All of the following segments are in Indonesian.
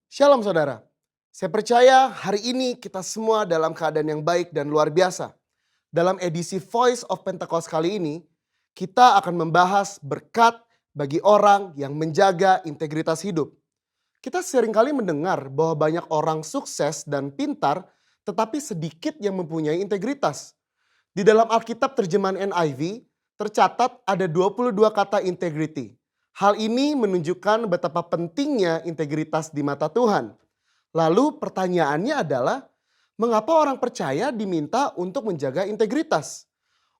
Shalom saudara, saya percaya hari ini kita semua dalam keadaan yang baik dan luar biasa. Dalam edisi Voice of Pentecost kali ini, kita akan membahas berkat bagi orang yang menjaga integritas hidup. Kita seringkali mendengar bahwa banyak orang sukses dan pintar, tetapi sedikit yang mempunyai integritas. Di dalam Alkitab terjemahan NIV, tercatat ada 22 kata integrity. Hal ini menunjukkan betapa pentingnya integritas di mata Tuhan. Lalu pertanyaannya adalah, mengapa orang percaya diminta untuk menjaga integritas?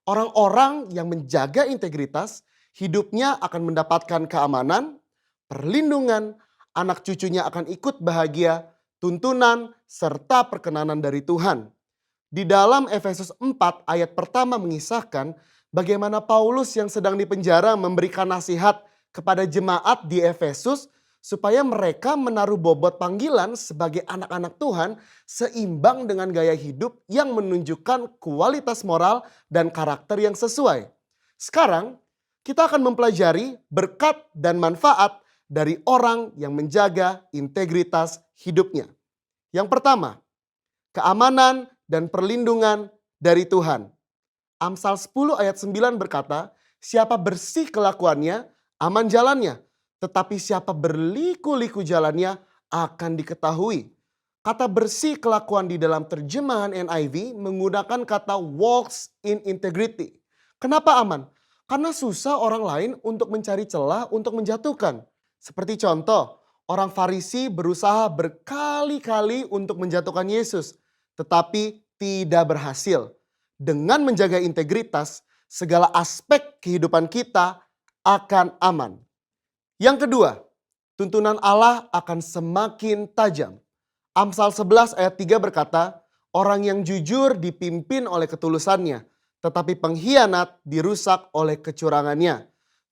Orang-orang yang menjaga integritas, hidupnya akan mendapatkan keamanan, perlindungan, anak cucunya akan ikut bahagia, tuntunan, serta perkenanan dari Tuhan. Di dalam Efesus 4 ayat pertama mengisahkan bagaimana Paulus yang sedang dipenjara memberikan nasihat kepada jemaat di Efesus supaya mereka menaruh bobot panggilan sebagai anak-anak Tuhan seimbang dengan gaya hidup yang menunjukkan kualitas moral dan karakter yang sesuai. Sekarang kita akan mempelajari berkat dan manfaat dari orang yang menjaga integritas hidupnya. Yang pertama, keamanan dan perlindungan dari Tuhan. Amsal 10 ayat 9 berkata, siapa bersih kelakuannya, aman jalannya. Tetapi siapa berliku-liku jalannya akan diketahui. Kata bersih kelakuan di dalam terjemahan NIV menggunakan kata walks in integrity. Kenapa aman? Karena susah orang lain untuk mencari celah untuk menjatuhkan. Seperti contoh, orang Farisi berusaha berkali-kali untuk menjatuhkan Yesus, tetapi tidak berhasil. Dengan menjaga integritas, segala aspek kehidupan kita akan aman. Yang kedua, tuntunan Allah akan semakin tajam. Amsal 11 ayat 3 berkata, orang yang jujur dipimpin oleh ketulusannya, tetapi pengkhianat dirusak oleh kecurangannya.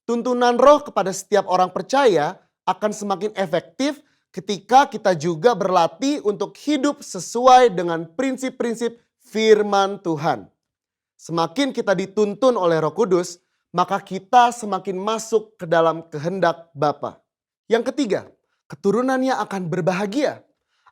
Tuntunan roh kepada setiap orang percaya akan semakin efektif ketika kita juga berlatih untuk hidup sesuai dengan prinsip-prinsip firman Tuhan. Semakin kita dituntun oleh Roh Kudus, maka kita semakin masuk ke dalam kehendak Bapa. Yang ketiga, keturunannya akan berbahagia.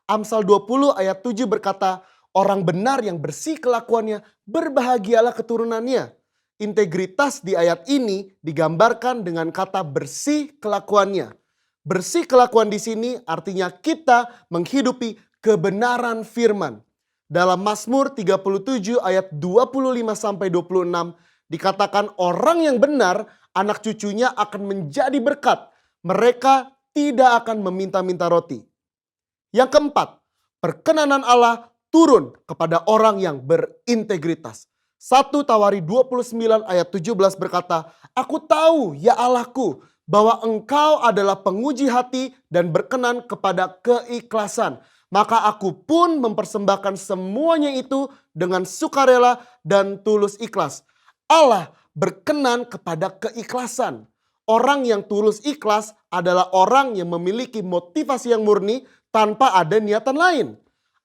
Amsal 20 ayat 7 berkata, orang benar yang bersih kelakuannya, berbahagialah keturunannya. Integritas di ayat ini digambarkan dengan kata bersih kelakuannya. Bersih kelakuan di sini artinya kita menghidupi kebenaran firman. Dalam Mazmur 37 ayat 25-26 dikatakan orang yang benar anak cucunya akan menjadi berkat. Mereka tidak akan meminta-minta roti. Yang keempat, perkenanan Allah turun kepada orang yang berintegritas. 1 Tawari 29 ayat 17 berkata, aku tahu ya Allahku bahwa engkau adalah penguji hati dan berkenan kepada keikhlasan. Maka aku pun mempersembahkan semuanya itu dengan sukarela dan tulus ikhlas. Allah berkenan kepada keikhlasan. Orang yang tulus ikhlas adalah orang yang memiliki motivasi yang murni tanpa ada niatan lain.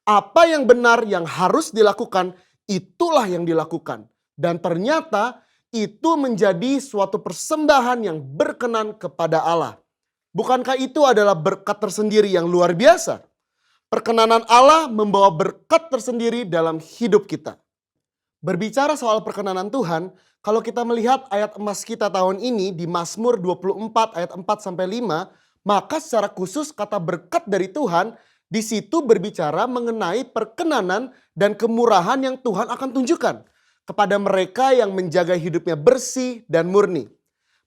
Apa yang benar yang harus dilakukan, itulah yang dilakukan. Dan ternyata itu menjadi suatu persembahan yang berkenan kepada Allah. Bukankah itu adalah berkat tersendiri yang luar biasa? Perkenanan Allah membawa berkat tersendiri dalam hidup kita. Berbicara soal perkenanan Tuhan, kalau kita melihat ayat emas kita tahun ini di Mazmur 24 ayat 4-5, maka secara khusus kata berkat dari Tuhan di situ berbicara mengenai perkenanan dan kemurahan yang Tuhan akan tunjukkan kepada mereka yang menjaga hidupnya bersih dan murni.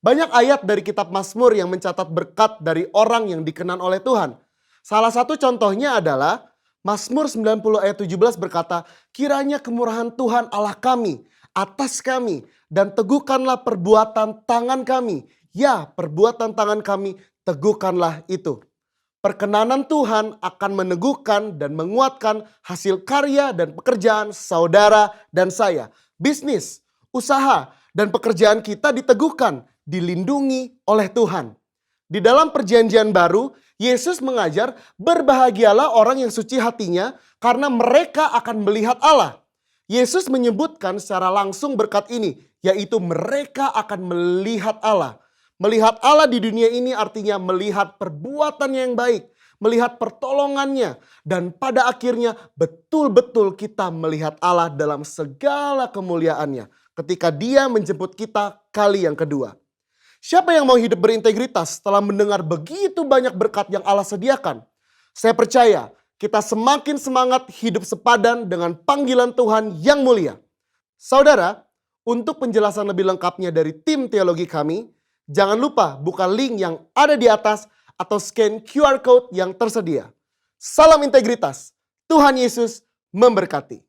Banyak ayat dari kitab Mazmur yang mencatat berkat dari orang yang dikenan oleh Tuhan. Salah satu contohnya adalah Mazmur 90 ayat 17 berkata, kiranya kemurahan Tuhan Allah kami atas kami dan teguhkanlah perbuatan tangan kami. Ya, perbuatan tangan kami teguhkanlah itu. Perkenanan Tuhan akan meneguhkan dan menguatkan hasil karya dan pekerjaan saudara dan saya. Bisnis, usaha, dan pekerjaan kita diteguhkan, dilindungi oleh Tuhan. Di dalam perjanjian baru, Yesus mengajar berbahagialah orang yang suci hatinya karena mereka akan melihat Allah. Yesus menyebutkan secara langsung berkat ini, yaitu mereka akan melihat Allah. Melihat Allah di dunia ini artinya melihat perbuatannya yang baik, melihat pertolongannya, dan pada akhirnya betul-betul kita melihat Allah dalam segala kemuliaannya ketika Dia menjemput kita kali yang kedua. Siapa yang mau hidup berintegritas setelah mendengar begitu banyak berkat yang Allah sediakan? Saya percaya kita semakin semangat hidup sepadan dengan panggilan Tuhan yang mulia. Saudara, untuk penjelasan lebih lengkapnya dari tim teologi kami, jangan lupa buka link yang ada di atas atau scan QR Code yang tersedia. Salam integritas, Tuhan Yesus memberkati.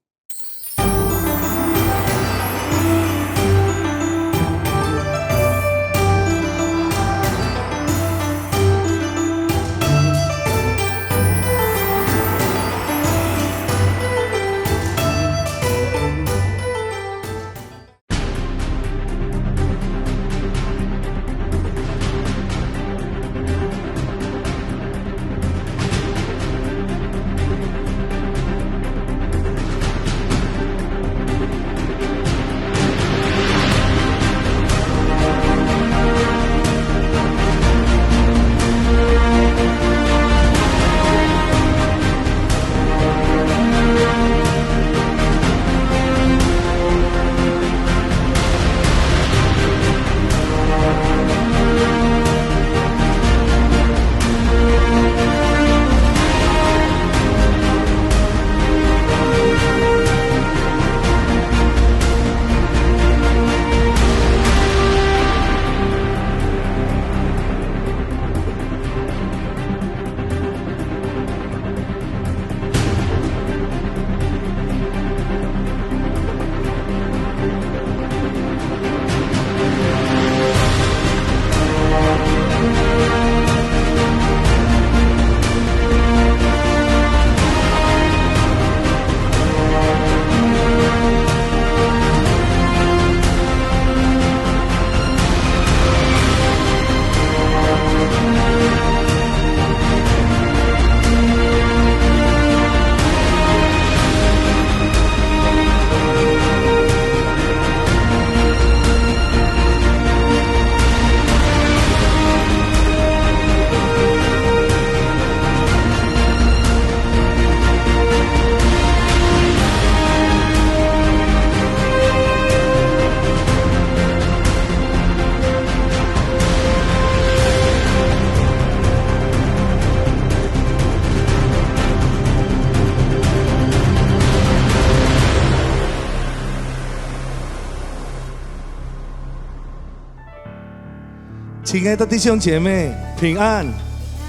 亲爱的弟兄姐妹，平安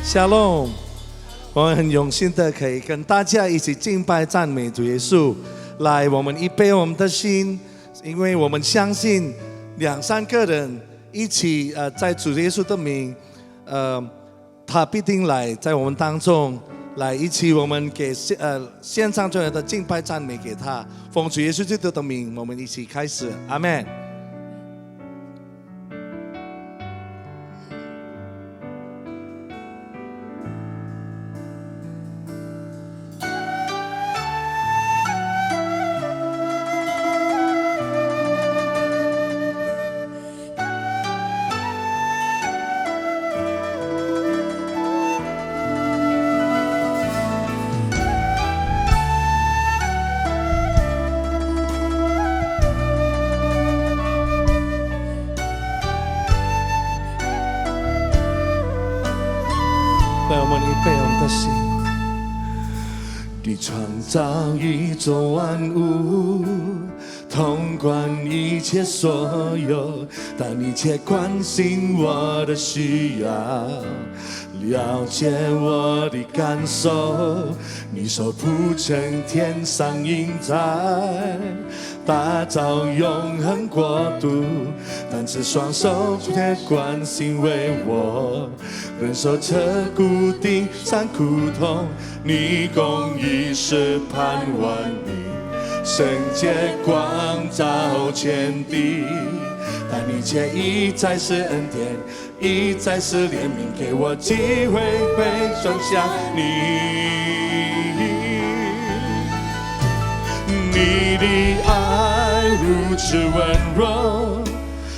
，Shalom！ 我们很荣幸的可以跟大家一起敬拜赞美主耶稣。来，我们预备我们的心，因为我们相信2、3个人一起在主耶稣的名，他必定来在我们当中。来，一起我们给献上最后的敬拜赞美给他，奉主耶稣基督的名，我们一起开始，阿们。让我们预备我们的心。你创造宇宙万物，统管一切所有，但你却关心我的需要，了解我的感受。你手铺成天上云彩，打造永恒国度，但只双手不贴关心为我，忍受这固定残苦痛。你公义是盼望你，圣洁光照天地，但你却一再是恩典，一再是怜悯，给我机会回转向你。你的爱如此温柔，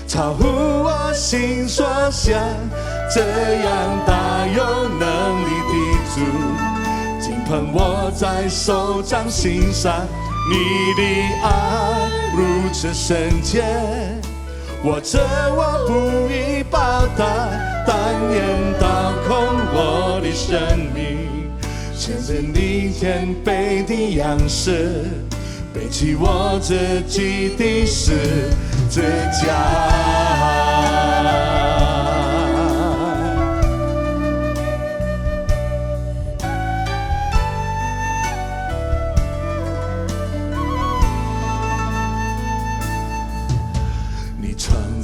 超乎我心所想，这样大有能力的主，捧我在手掌心上。你的爱如此深切，我不以报答，但愿倒空我的生命，牵着你谦卑的样式，背起我自己的十字架。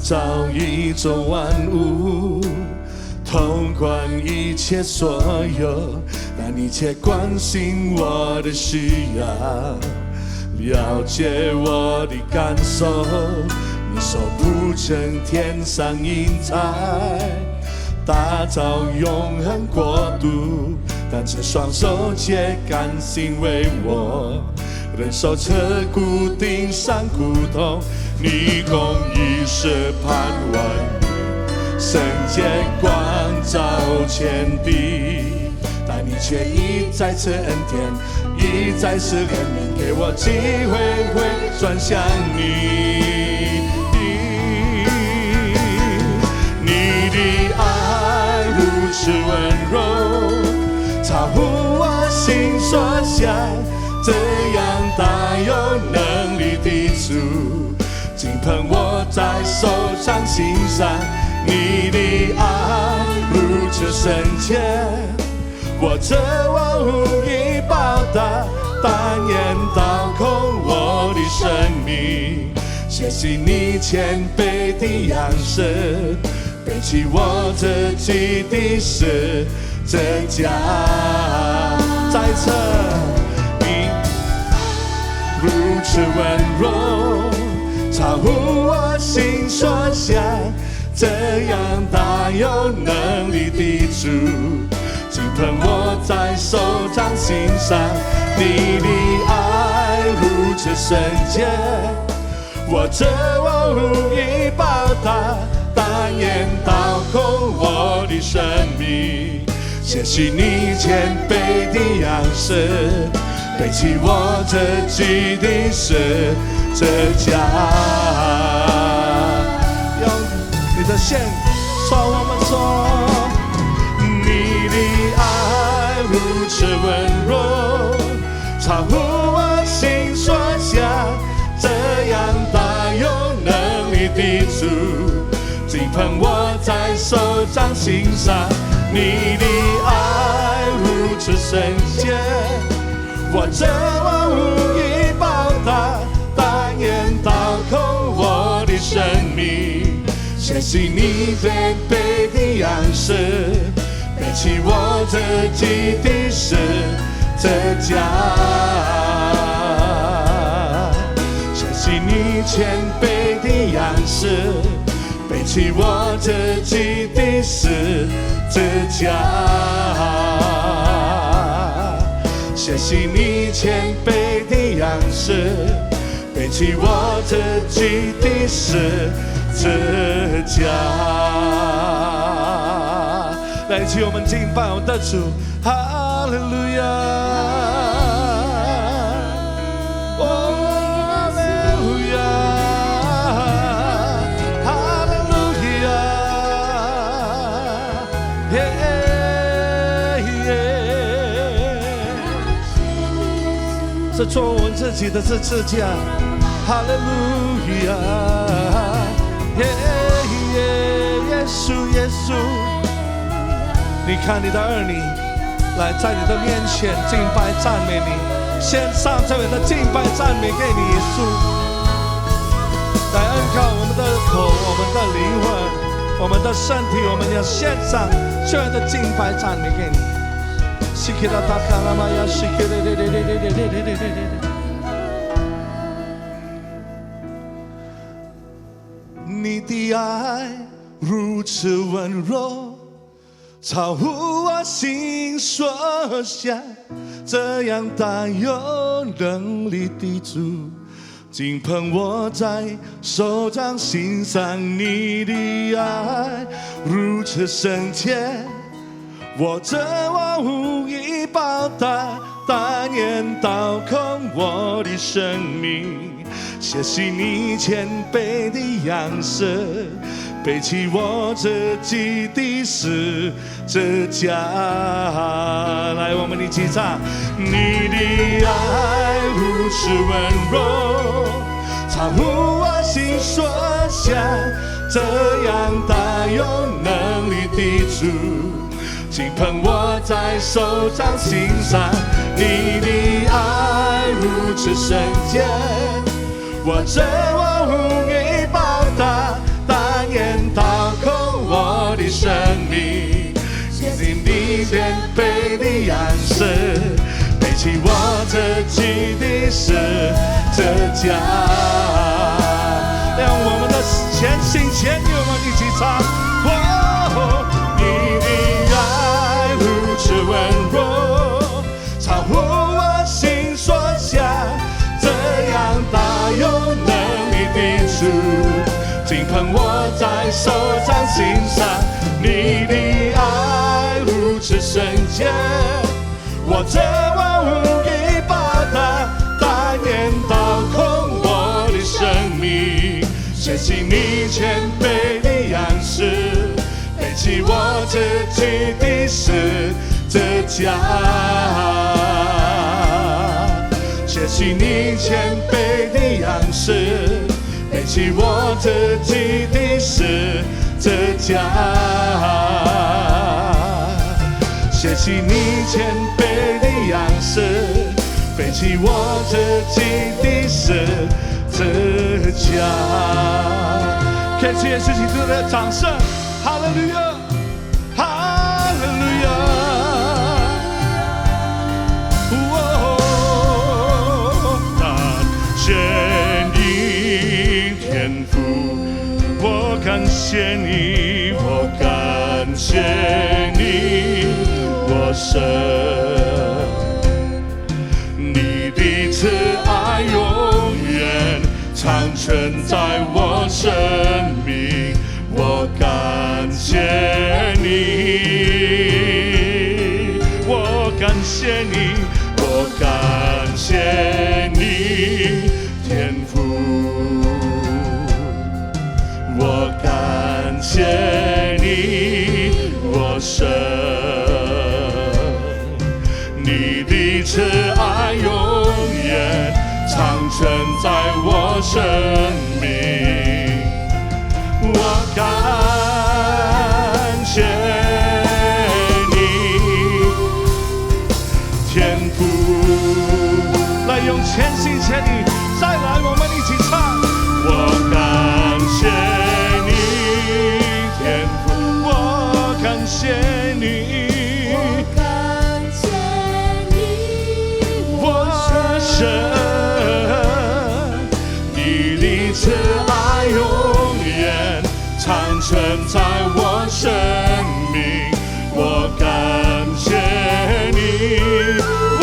造宇宙万物，统管一切所有，但你却关心我的需要，了解我的感受。你手不成天上云彩，打造永恒国度，但这双手却甘心为我忍受彻骨钉上苦痛。你公义是盼望你，圣洁光照天地，但你却一再次恩典，一再次怜悯，给我机会回转向你。你的爱如此温柔，超乎我心所想，这样大有能力的主，紧捧我在手掌心上。你的爱如此深切，我无以报答，但愿倒空我的生命，学习你谦卑的样式，背起我自己的十字架。再次，你如此温柔，超乎我心所想，这样大有能力的主，紧捧我在手掌心上。你的爱如此深切，我无以报答，但愿倒空我的生命，学习你谦卑的样式，背起我自己的十字架。用你的线说我们说，你的爱如此温柔，超乎我心所想，这样大有能力的主，紧捧我在手掌心上。你的爱如此深切，我无以报答，但愿倒空我的生命，学习你谦卑的样式，背起我自己的十字架。学习你谦卑的样式，背起我自己的十字架。学习你谦卑的样式，背起我自己的十字架。来，一起我们敬拜我们的主，哈利路亚，哈利路亚，哈利路亚，是做我们自己的十字架，哈利路亚，耶稣耶稣。你看你的儿女来在你的面前敬拜赞美你，献上这样的敬拜赞美给你耶稣，来恩膏我们的口，我们的灵魂，我们的身体，我们要献上这样的敬拜赞美给你。你的爱如此温柔，超乎我心所想，这样大有能力的主，紧捧我在手掌心上。你的爱如此深切，我无以报答，大言倒空我的生命，学习你谦卑的样式，背起我自己的十字架。来，我们一起唱。你的爱如此温柔，超乎我心所想，这样大有能力的主，紧捧我在手掌心上。你的爱如此圣洁，我这我无以报答，但愿倒空我的生命，写进你谦卑的样式，背起我自己的十字架。让我们的前行前女我们一起唱。你的爱如此温柔，超乎我心所想，这样大有能力的主，紧捧我在手掌心上。你的爱如此圣洁，我这我无以报答，但愿倒空我的生命，学习你谦卑的样式，背起我自己的十字架。学习你谦卑的样式，背起我自己的十字架。学习你谦卑的样式，背起我自己的十字架。可以这件事情值得掌声，哈利路亚，哈利路亚。感谢你天父，我感谢你，我感谢你，我神，你的慈爱永远长存在我生命，我感谢你，我感谢你，我感谢你，天父，我感谢你，我神，你的慈爱永远长存在我生命，我感谢你，天父。来，用全心全意，再来，我们一起唱。我感谢你，天父，我感谢你，我感谢你，我神，你的慈爱永远长存在我生命，我感谢你，我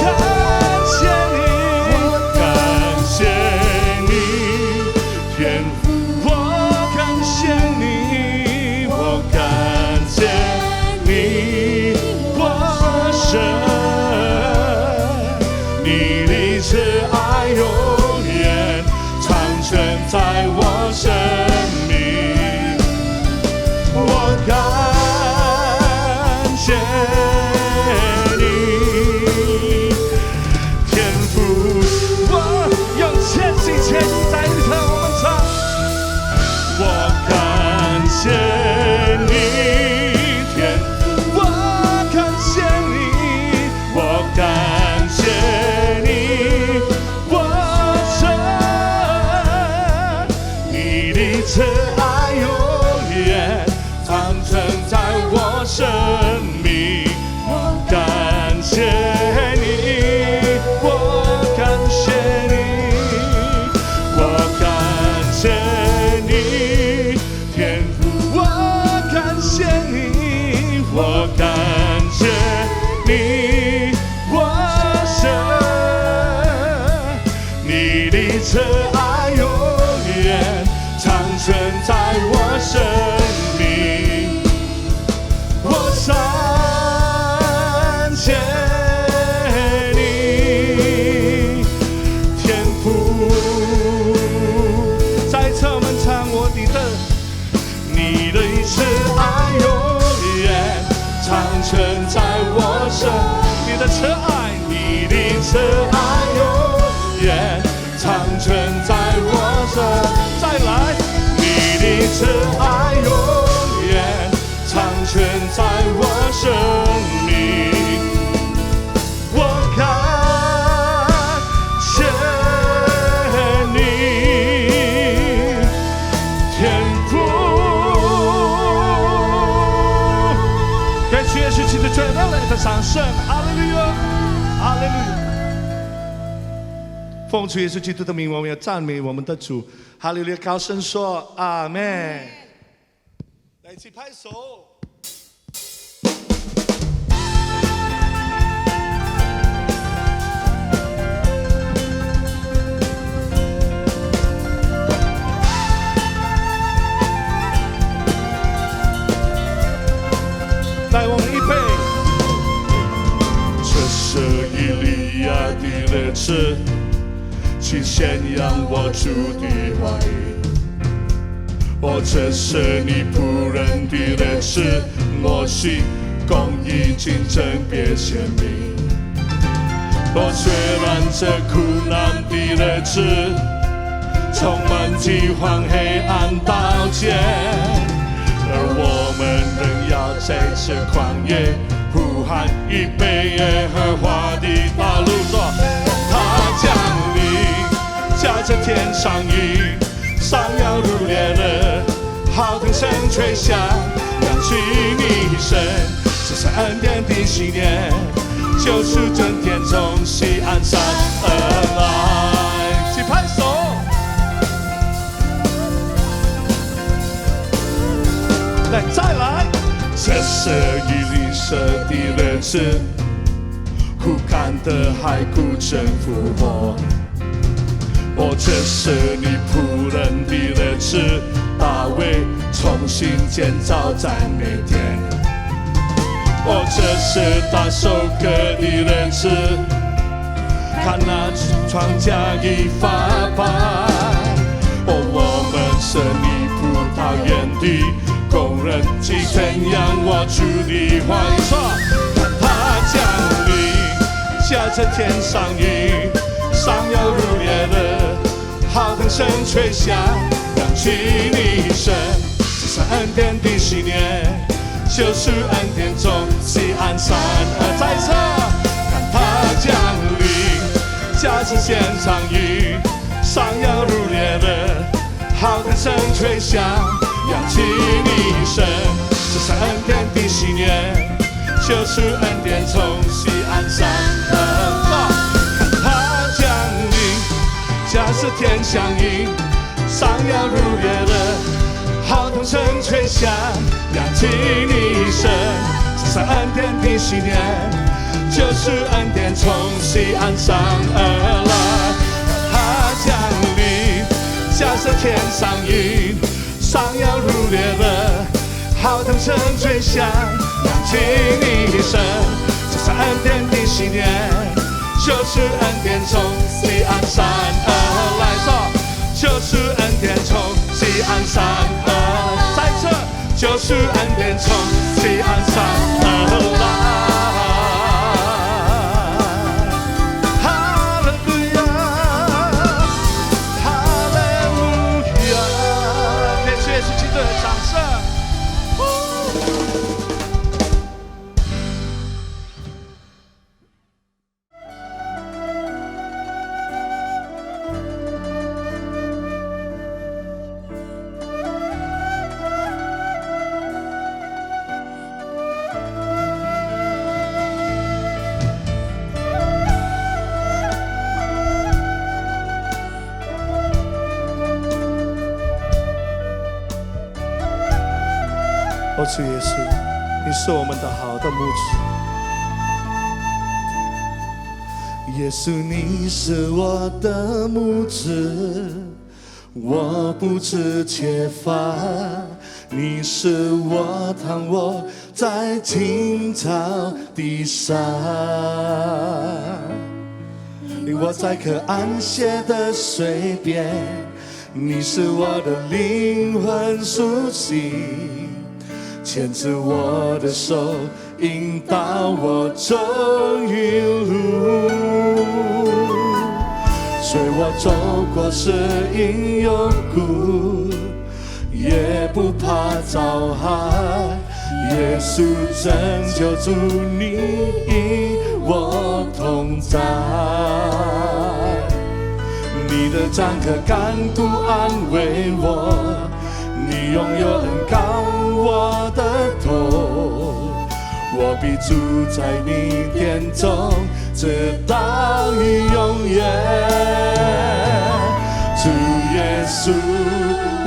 感谢你，感谢你，天父，我感谢你，我感谢你，我神，你的慈爱永远长存在我生命，我感谢你，天父，我用全心全意在你和我们唱。我感谢你，天父，我感谢你，我感谢你，我神，你的慈爱永远长存在我生命，我感谢你，我感谢你，我感谢你，天父，我感谢你，我感谢你，我神，你的慈爱永远长存在我生命，我感谢的慈爱，你的慈爱永远长存在我身。再来，你的慈爱永远长存在我生命。我感谢你，天父。感谢耶稣基督最热烈的掌声，哈利路亚，哈利路亚。奉主耶稣基督的名，我们要赞美我们的主，哈利路亚！高声说阿门。来，一起拍手。来，我们预备。这是以利亚的日子，去宣扬我主的话语。这是你仆人的日子，我是公义竞争别显明。虽然这苦难的日子充满饥荒、黑暗、刀剑，而我们仍要在这旷野呼喊预备耶和华的道路。说他降临，驾着天上云，上要如烈日，好腾声吹响，扬起你神，这是恩典的纪念，救赎真天从西安山而来。一起拍手。来，再来。这是以利沙的日子，枯干的海枯正复活。这是你仆人的日子，大卫重新建造在每天。这是大收割的日子，看那庄稼已发白。我们是你葡萄园的工人，既宣扬我主的话语。说看他降临，驾着天上云，上要如烈日，好腾声吹响，扬起你神，这是恩典的纪念，救赎恩典从西安山而在这。看他降临，驾着天上云，上要如烈日，好腾声吹响，扬起你神，这是恩典的纪念，救赎恩典从西安山而来。看他降临，驾着天上云，上要如烈日，好腾声吹响，扬起你神，这是恩典的纪念，救赎恩典从西安山而来。他降临，驾着天上云，上要如烈日，好腾声吹响，扬起你神，这是恩典的纪念，救赎恩典从西安山而来。说救赎恩典从西安山而来，在这救赎恩典从西安山而来。主耶稣，你是我们的好的牧者。耶稣，你是我的牧者，我不致缺乏。你是我躺卧在青草地上，领我在可安歇的水边。你是我的灵魂苏醒，牵着我的手，引导我走一路。随我走过死荫幽谷，也不怕遭害。耶稣拯救主，你与我同在。你的杖和竿都安慰我，你拥有恩膏我的头，我必住在你殿中，直到永远。主耶稣，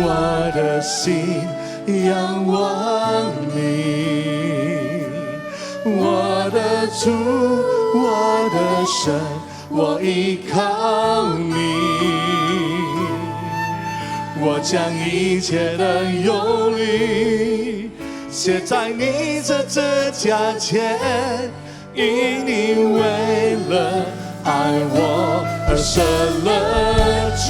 我的心仰望你，我的主，我的神，我依靠你。我将一切的忧虑写在你这指甲前，因你为了爱我而舍了己。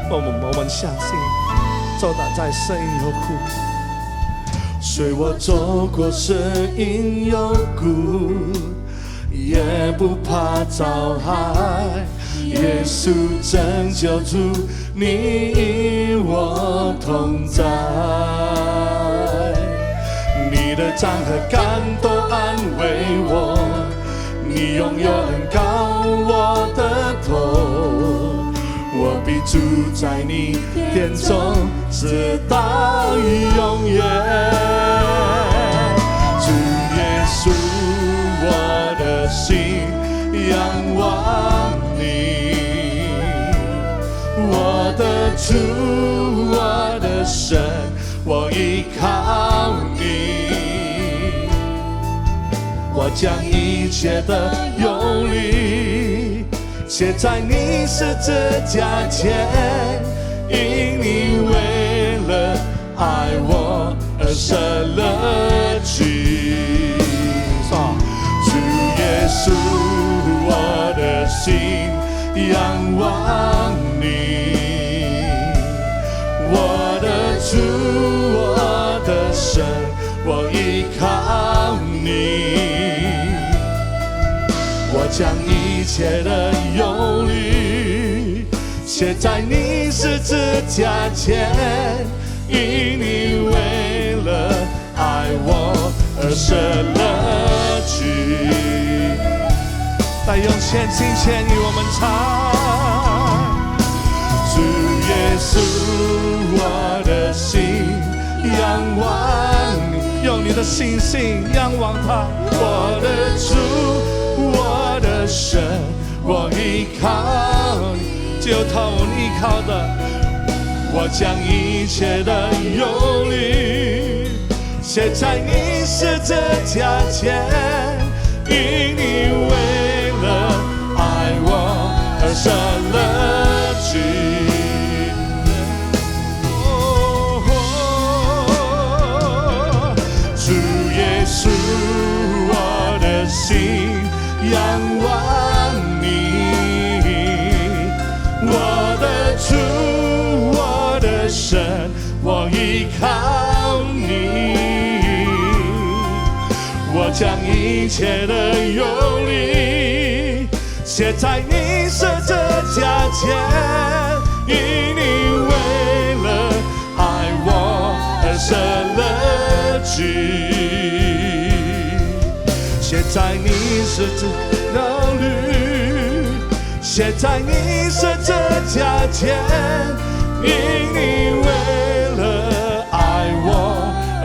我们相信，走到在深幽谷，随我走过死荫幽谷，也不怕遭害。耶稣拯救主，你与我同在。你的杖和竿都安慰我，你拥有恩膏我的头，我必住在你殿中，直到永远。主耶稣，我的心仰望你，我的主，我的神，我依靠你。我将一切的忧虑写在你十字架前，因你为了爱我而舍了己。主耶稣，我的心仰望你，我的主，我的神，我依靠你。我将一切的忧虑写在你十字架前，因你为了爱我而舍了己。来用千心千语我们唱。主耶稣，我的心仰望你，用你的信心仰望他。我的主，我的神，我依靠你，只有他我依靠的。我将一切的忧虑写在你十字架前，因你为了爱我而舍了己。主耶稣，我的心仰望你，我的主，我的神，我依靠你。我将一切的忧虑写在你十字架前，因你为了爱我而舍了己。写在你十字的律，写在你十字架前，因你为了爱我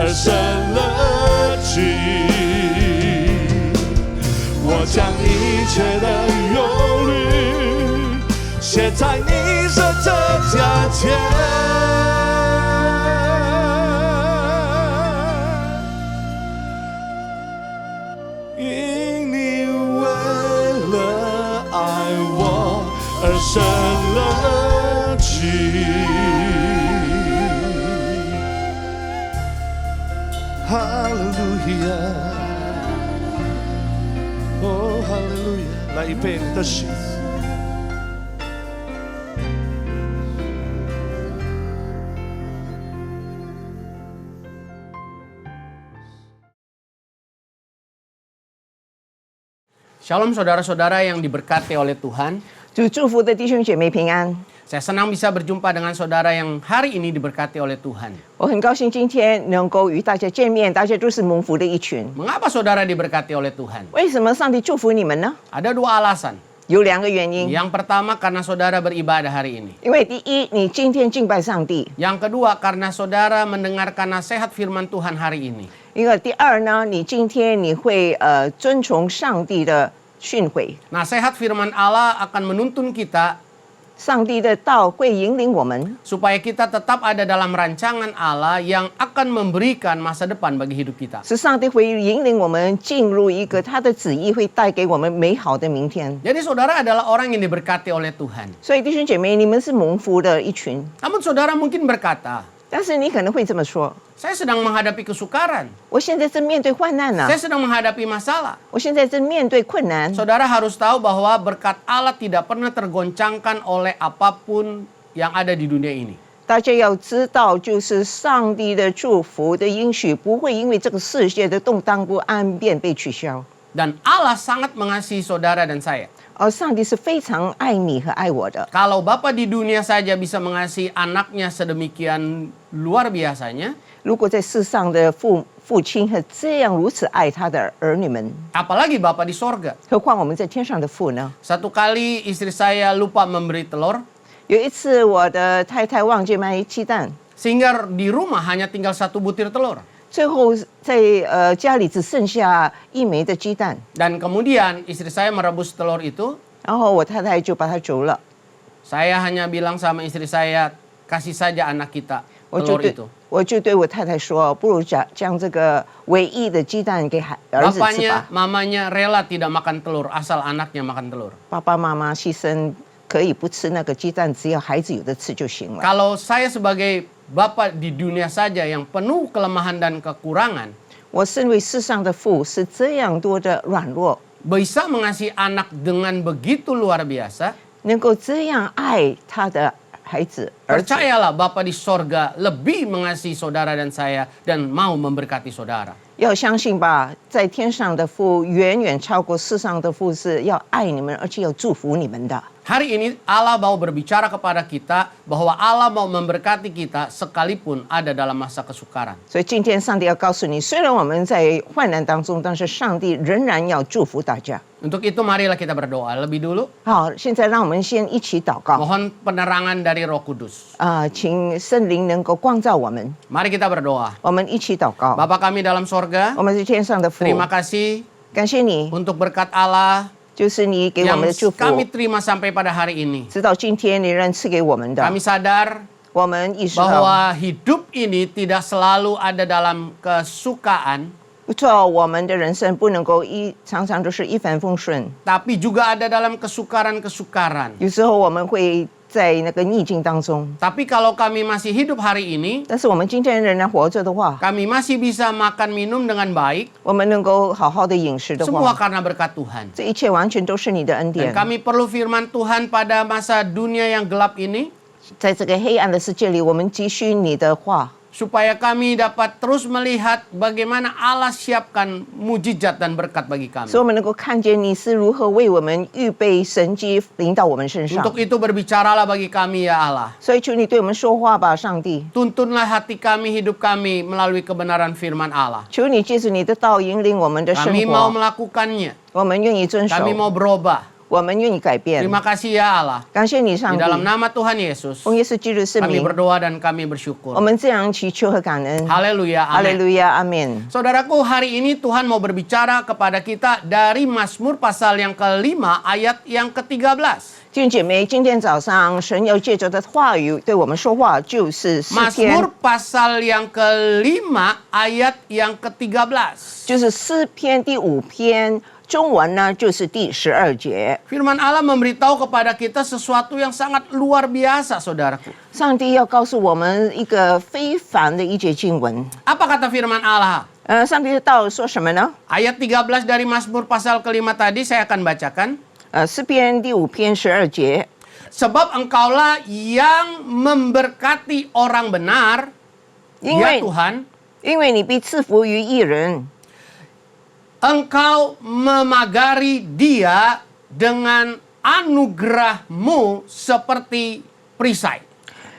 而舍了己。我将一切的忧虑写在你十字架前，因你为了爱我而舍了己。哈利路亚，哦，哈利路亚。来预备你的心。Shalom saudara-saudara yang diberkati oleh Tuhan. 主祝福的弟兄姐妹平安。 Saya senang bisa berjumpa dengan saudara yang hari ini diberkati oleh Tuhan. 我很高兴今天能够与大家见面，大家都是蒙福的一群。 Mengapa saudara diberkati oleh Tuhan? 为什么上帝祝福你们呢？ Ada dua alasan. 有两个原因。 Yang pertama karena saudara beribadah hari ini. 因为第一，你今天敬拜上帝； Yang kedua karena saudara mendengarkan nasihat firman Tuhan hari ini. 因为第二呢，你今天你会遵从上帝的训诲， Nasihat firman Allah akan menuntun kita 上帝的道会引领我们， supaya kita tetap ada dalam rancangan Allah yang akan memberikan masa depan bagi hidup kita. 是上帝会引领我们进入一个他的旨意，会带给我们美好的明天。 Jadi saudara adalah orang yang diberkati oleh Tuhan. 所以弟兄姐妹，你们是蒙福的一群， Namun saudara mungkin berkata, 但是你可能会这么说： saya sedang menghadapi kesukaran. 我现在正面对患难呢、 Saya sedang menghadapi masalah. 我现在正面对困难。 Saudara harus tahu bahwa berkat Allah tidak pernah tergoncangkan oleh apapun yang ada di dunia ini. 大家要知道，就是上帝的祝福的应许不会因为这个世界的动荡不安变被取消， Dan Allah sangat mengasihi saudara dan saya. 而上帝是非常爱你和爱我的。 Kalau Bapa di dunia saja bisa mengasihi anaknya sedemikian luar biasanya, 如果在世上的父亲和这样如此爱他的儿女们， apalagi Bapa di sorga. 何况我们在天上的父呢？ Satu kali istri saya lupa memberi telur, 有一次，我的太太忘记买鸡蛋， sehingga di rumah hanya tinggal 1 butir telur. 最后在家里只剩下1枚的鸡蛋， Dan kemudian istri saya merebus telur itu. 然后我太太就把它煮了。 Saya hanya bilang sama istri saya, kasih saja anak kita 我就 telur 对 itu. 我就对我太太说，不如将这个唯一的鸡蛋给儿子吃 Bapaknya, 吧。 mamanya rela tidak makan telur, asal anaknya makan telur. 爸爸妈妈牺牲可以不吃那个鸡蛋，只要孩子有的吃就行了。 Kalau saya sebagai bapak di dunia saja yang penuh kelemahan dan kekurangan, 我身为世上的父，是这样多的软弱， bisa mengasihi anak dengan begitu luar biasa, 能够这样爱他的孩子儿子。 percayalah Bapa di sorga lebih mengasihi saudara dan saya dan mau memberkati saudara. 要相信吧，在天上的父远远超过世上的父，是要爱你们，而且要祝福你们的。 Hari ini Allah mau berbicara kepada kita bahwa Allah mau memberkati kita sekalipun ada dalam masa kesukaran. 所以今天上帝要告诉你，虽然我们在患难当中，但是上帝仍然要祝福大家。 Untuk itu marilah kita berdoa lebih dulu. 好，现在让我们先一起祷告。 Mohon penerangan dari Roh Kudus. 请圣灵能够光照我们， Mari kita berdoa. 我们一起祷告。 Bapa kami dalam sorga, 我们是天上的父， terima kasih 感谢你， untuk berkat Allah 就是你给我 yang 们的祝福， kami terima sampai pada hari ini. 直到今天你仍赐给我们的。 Kami sadar 我们意识到， bahwa hidup ini tidak selalu ada dalam kesukaan, 不错，我们的人生不能够常常都是一帆风顺， tapi juga ada dalam kesukaran-kesukaran. 有时候我们会在那个逆境当中。 Tapi kalau kami masih hidup hari ini, 但是我们今天仍然活着的话， kami masih bisa makan minum dengan baik, 我们能够好好的饮食的 semua 话， karena berkat Tuhan. 这一切完全都是你的恩 Dan 典。 kami perlu firman Tuhan pada masa dunia yang gelap ini, 在这个黑暗的世界里，我们急需你的话， supaya kami dapat terus melihat bagaimana Allah siapkan mujizat dan berkat bagi kami. 所以我们能够看见你是如何为我们预备神迹临到我们身上。 Untuk itu berbicaralah bagi kami ya Allah. 所以求你对我们说话吧，上帝。 Tuntunlah hati kami, hidup kami melalui kebenaran firman Allah. 求你借着你的道引领我们的生 Kami mau 活， melakukannya. 我们愿意遵守， Kami mau berubah. 我们愿意改变。 Terima kasih ya Allah. 感谢你，上 Di 帝。 dalam nama Tuhan Yesus, 奉耶稣基督圣 kami 名， berdoa dan kami 我 bersyukur. 们这样祈求和感恩。 Haleluya, 哈利 amin. 路亚，阿门。 Saudaraku, hari ini Tuhan mau berbicara kepada kita dari Mazmur pasal yang kelima ayat yang ke-13. 弟兄姐妹，今天早上神要借着的话语对我们说话，就是诗篇 Mazmur，pasal yang kelima ayat yang ke-13. 就是诗篇第5篇。中文呢，就是第12节。 Firman Allah memberitahu kepada kita sesuatu yang sangat luar biasa, saudaraku. 上帝要告诉我们一个非凡的一节经文。 Apa kata firman Allah? 上帝的道说什么呢？ Ayat 13 dari Mazmur pasal kelima tadi saya akan bacakan. 诗篇第5篇12节， Sebab engkaulah yang memberkati orang benar, 因 ya 为 Tuhan, 因为你必赐福于义人， engkau memagari dia dengan anugerah-Mu seperti perisai.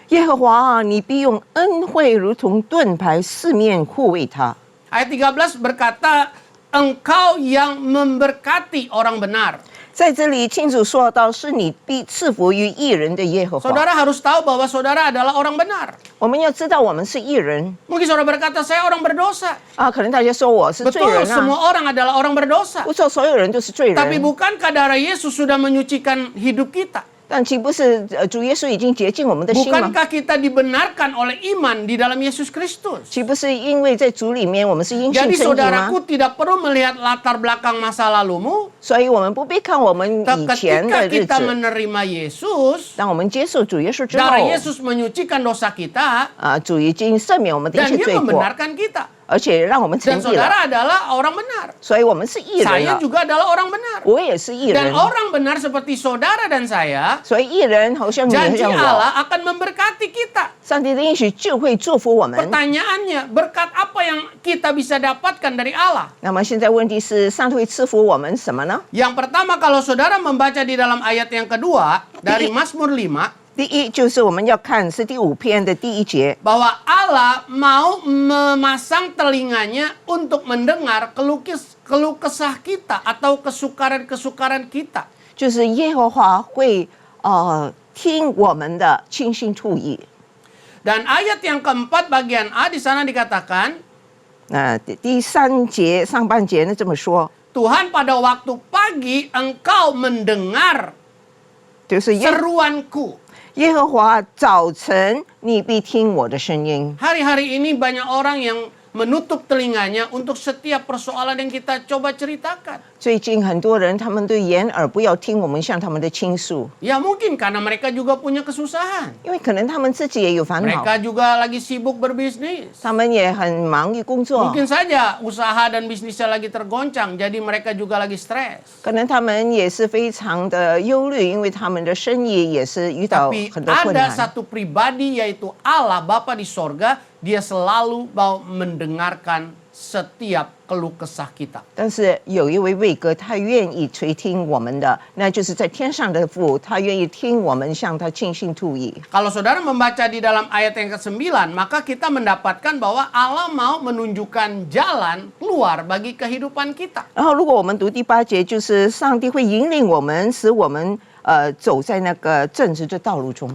耶和华啊，你必用恩惠如同盾牌四面护卫他。 Ayat 13 berkata, engkau yang memberkati orang benar. 在这里清楚说到，是你必赐福于义人的耶和华。 Saudara harus tahu bahwa saudara adalah orang benar. 我们要知道，我们是义人 Mungkin saudara berkata, saya orang berdosa. 啊。可能大家说我是罪 Betul, 人啊， semua orang adalah orang berdosa. 不错，所有人都是罪 Tapi 人。 bukankah darah Yesus sudah menyucikan hidup kita? 但岂不是主耶稣已经洁净我们的心吗？ Bukankah kita dibenarkan oleh iman di dalam Yesus Kristus? 岂不是因为在主里面我们是因信 Jadi 称义吗？ saudaraku tidak perlu melihat latar belakang masa lalumu. 所以我们不必看我们以前 Ketika 的日 kita 子。 menerima Yesus, 当我们接受主耶稣之后， darah Yesus menyucikan dosa kita 主已经赦免我们的一 dan 切 Dia 罪过， membenarkan kita. 而且让我们成 Dan 义了。 saudara adalah orang benar. 所以我们是义人 Saya 了， juga adalah orang benar. 我也是义 Dan 人。 orang benar seperti saudara dan saya, 所以义人好像你，好 janji 像我， Allah akan memberkati kita. 上帝的应许就会祝福我们。 Pertanyaannya, berkat apa yang kita bisa dapatkan dari Allah? 那么现在问题是，上帝会赐福我们什么呢？ Yang pertama, kalau saudara membaca di dalam ayat yang kedua dari Mazmur 5, 第一就是我们要看是第5篇的第1节， bahwa Allah mau memasang telinganya untuk mendengar keluh kesah kita atau kesukaran-kesukaran kita. 就是耶和华会听我们的倾心吐意。 Dan ayat yang keempat bagian A di sana dikatakan, 那第3节上半节呢这么说， Tuhan pada waktu pagi engkau mendengar 就是seruanku. 耶和华早晨你必听我的声音。 Hari-hari ini banyak orang yang menutup telinganya untuk setiap persoalan yang kita coba ceritakan. 最近很多人他们对掩耳不要听我们向他们的倾诉， Ya mungkin karena mereka juga punya kesusahan. 因为可能他们自己也有烦恼， Mereka juga lagi sibuk berbisnis. 他们也很忙于工作， Mungkin saja usaha dan bisnisnya lagi tergoncang, jadi mereka juga lagi stres. 可能他们也是非常的忧虑，因为他们的生意也是遇到 Tapi 很多困 ada 难。 satu pribadi yaitu Allah Bapa di sorga, dia selalu mau mendengarkan setiap keluh kesah kita. 但是有一位位哥，他愿意垂听我们的，那就是在天上的父，他愿意听我们向他倾心吐意。 Kalau saudara membaca di dalam ayat yang ke-9, maka kita mendapatkan bahwa Allah mau menunjukkan jalan keluar bagi kehidupan kita. 然后，如果我们读第8节，就是上帝会引领我们，使我们走在那个正直的道路中。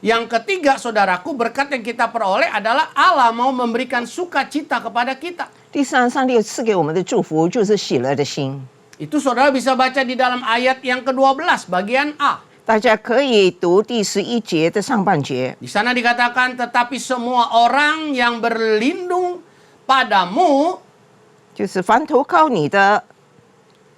Yang ketiga, saudaraku, berkat yang kita peroleh adalah Allah mau memberikan sukacita kepada kita. 第三，上帝赐给我们的祝福就是喜乐的心。 Itu saudara bisa baca di dalam ayat yang ke-12, bagian A. 大家可以读第11节的上半节， Di sana dikatakan, tetapi semua orang yang berlindung padamu 就是凡投靠你的，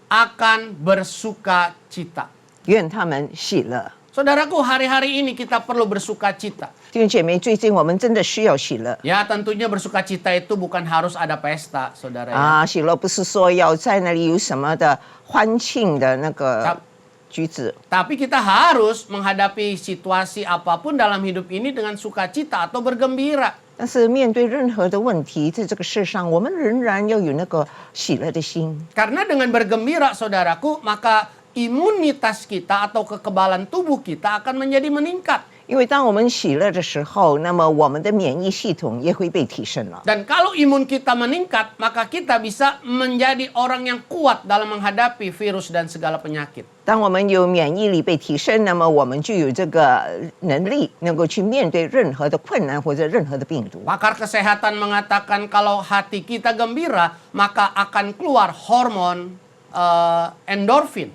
akan bersuka cita. 愿他们喜乐。 Saudaraku, hari-hari ini kita perlu bersuka cita. 弟兄姐妹，最近我们真的需要喜乐 Ya, tentunya bersuka cita itu bukan harus ada pesta, saudara. Ya. 啊！喜乐不是说要在那里有什么的欢庆的那个举止， Tapi kita harus menghadapi situasi apapun dalam hidup ini dengan sukacita atau bergembira. 但是面对任何的问题，在这个世上，我们仍然要有那个喜乐的心。 Karena dengan bergembira, saudaraku, maka imunitas kita atau kekebalan tubuh kita akan menjadi meningkat. 因为当我们喜乐的时候，那么我们的免疫系统也会被提升了。 Dan kalau imun kita meningkat, maka kita bisa menjadi orang yang kuat dalam menghadapi virus dan segala penyakit. 当我们有免疫力被提升，那么我们就有这个能力，能够去面对任何的困难或者任何的病毒。 Pakar kesehatan mengatakan kalau hati kita gembira, maka akan keluar hormon endorfin.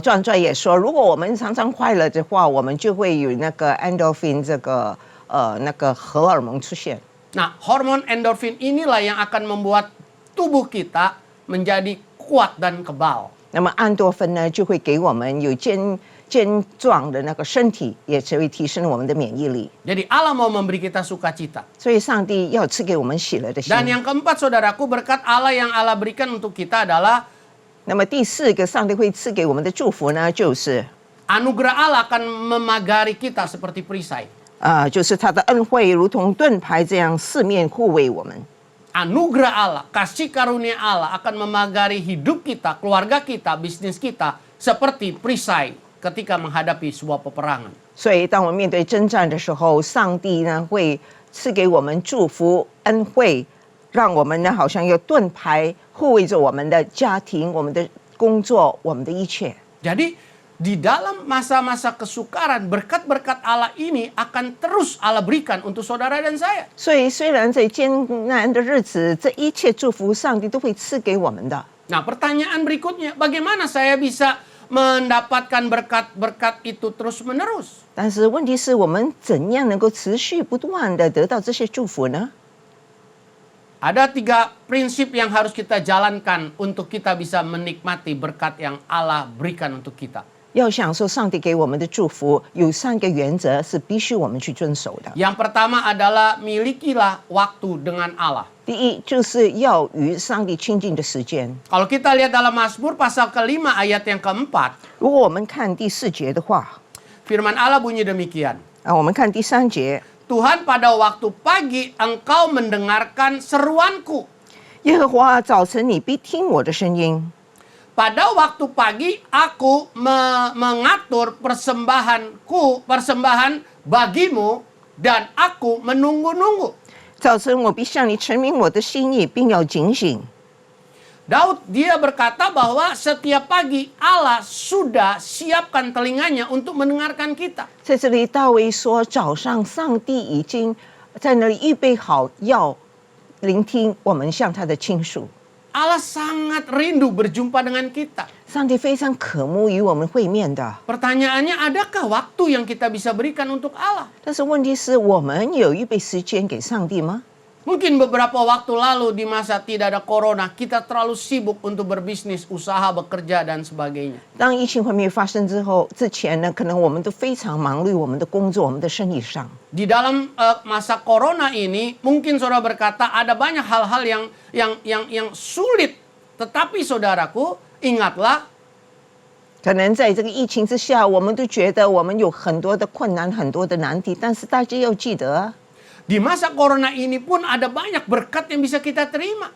传传也说，如果我们常常快乐的话，我们就会有那个 endorphin 这个那个荷尔蒙出现。 Nah, hormon endorfin inilah yang akan membuat tubuh kita menjadi kuat dan kebal. 那么安多芬呢，就会给我们有健壮的那个身体，也只会提升我们的免疫力。 Jadi Allah mau memberi kita sukacita. 所以上帝要赐给我们喜乐的心。 Dan yang keempat, saudaraku, berkat Allah yang Allah berikan untuk kita adalah 那么第四个上帝会赐给我们的祝福呢，就是 Anugerah Allah akan memagari kita seperti perisai. 就是他的恩惠如同盾牌这样四面护卫我们。 Anugerah Allah, kasih karunia Allah akan memagari hidup kita, keluarga kita, bisnis kita seperti perisai ketika menghadapi sebuah peperangan. 所以当我们面对征战的时候，上帝呢会赐给我们祝福恩惠，让我们呢好像一个盾牌护卫着我们的家庭、我们的工作、我们的一切。 Jadi di dalam masa-masa kesukaran, berkat-berkat Allah ini akan terus Allah berikan untuk saudara dan saya. 所以虽然在艰难的日子，这一切祝福上帝都会赐给我们的。 Nah, pertanyaan berikutnya, bagaimana saya bisa mendapatkan berkat-berkat itu terus-menerus? 但是问题是我们怎样能够持续不断的得到这些祝福呢？ Ada 3 prinsip yang harus kita jalankan untuk kita bisa menikmati berkat yang Allah berikan untuk kita. 要享受上帝给我们的祝福，有3个原则是必须我们去遵守的。 Yang pertama adalah milikilah waktu dengan Allah. 第一，就是要与上帝亲近的时间。 Kalau kita lihat dalam Mazmur pasal ke-5 ayat yang ke-4, 如果我们看第4节的话， firman Allah bunyi demikian. 我们看第3节， Tuhan pada waktu pagi engkau mendengarkan seruanku. 耶和华早晨你必听我的声音。 Pada waktu pagi aku mengatur persembahan bagimu dan aku menunggu-nunggu. 早晨我必向你陈明我的心意，并要警醒。 Daud dia berkata bahwa setiap pagi Allah sudah siapkan telinganya untuk mendengarkan kita. 在这里，大卫说，早上上帝已经在那里预备好，要聆听我们向他的倾诉。 Allah sangat rindu berjumpa dengan kita. 上帝非常渴慕与我们会面的， Pertanyaannya, adakah waktu yang kita bisa berikan untuk Allah? 但是问题是我们有预备时间给上帝吗？ Mungkin beberapa waktu lalu di masa tidak ada corona, kita terlalu sibuk untuk berbisnis, usaha, bekerja, dan sebagainya. 当疫情还没有发生之前呢，可能我们都非常忙碌于我们的工作、我们的生意上。 Di dalam masa corona ini, mungkin saudara berkata ada banyak hal-hal yang sulit. Tetapi saudaraku, ingatlah, 可能在这个疫情之下，我们都觉得我们有很多的困难、很多的难题，但是大家要记得啊， di masa corona ini pun ada banyak berkat yang bisa kita terima.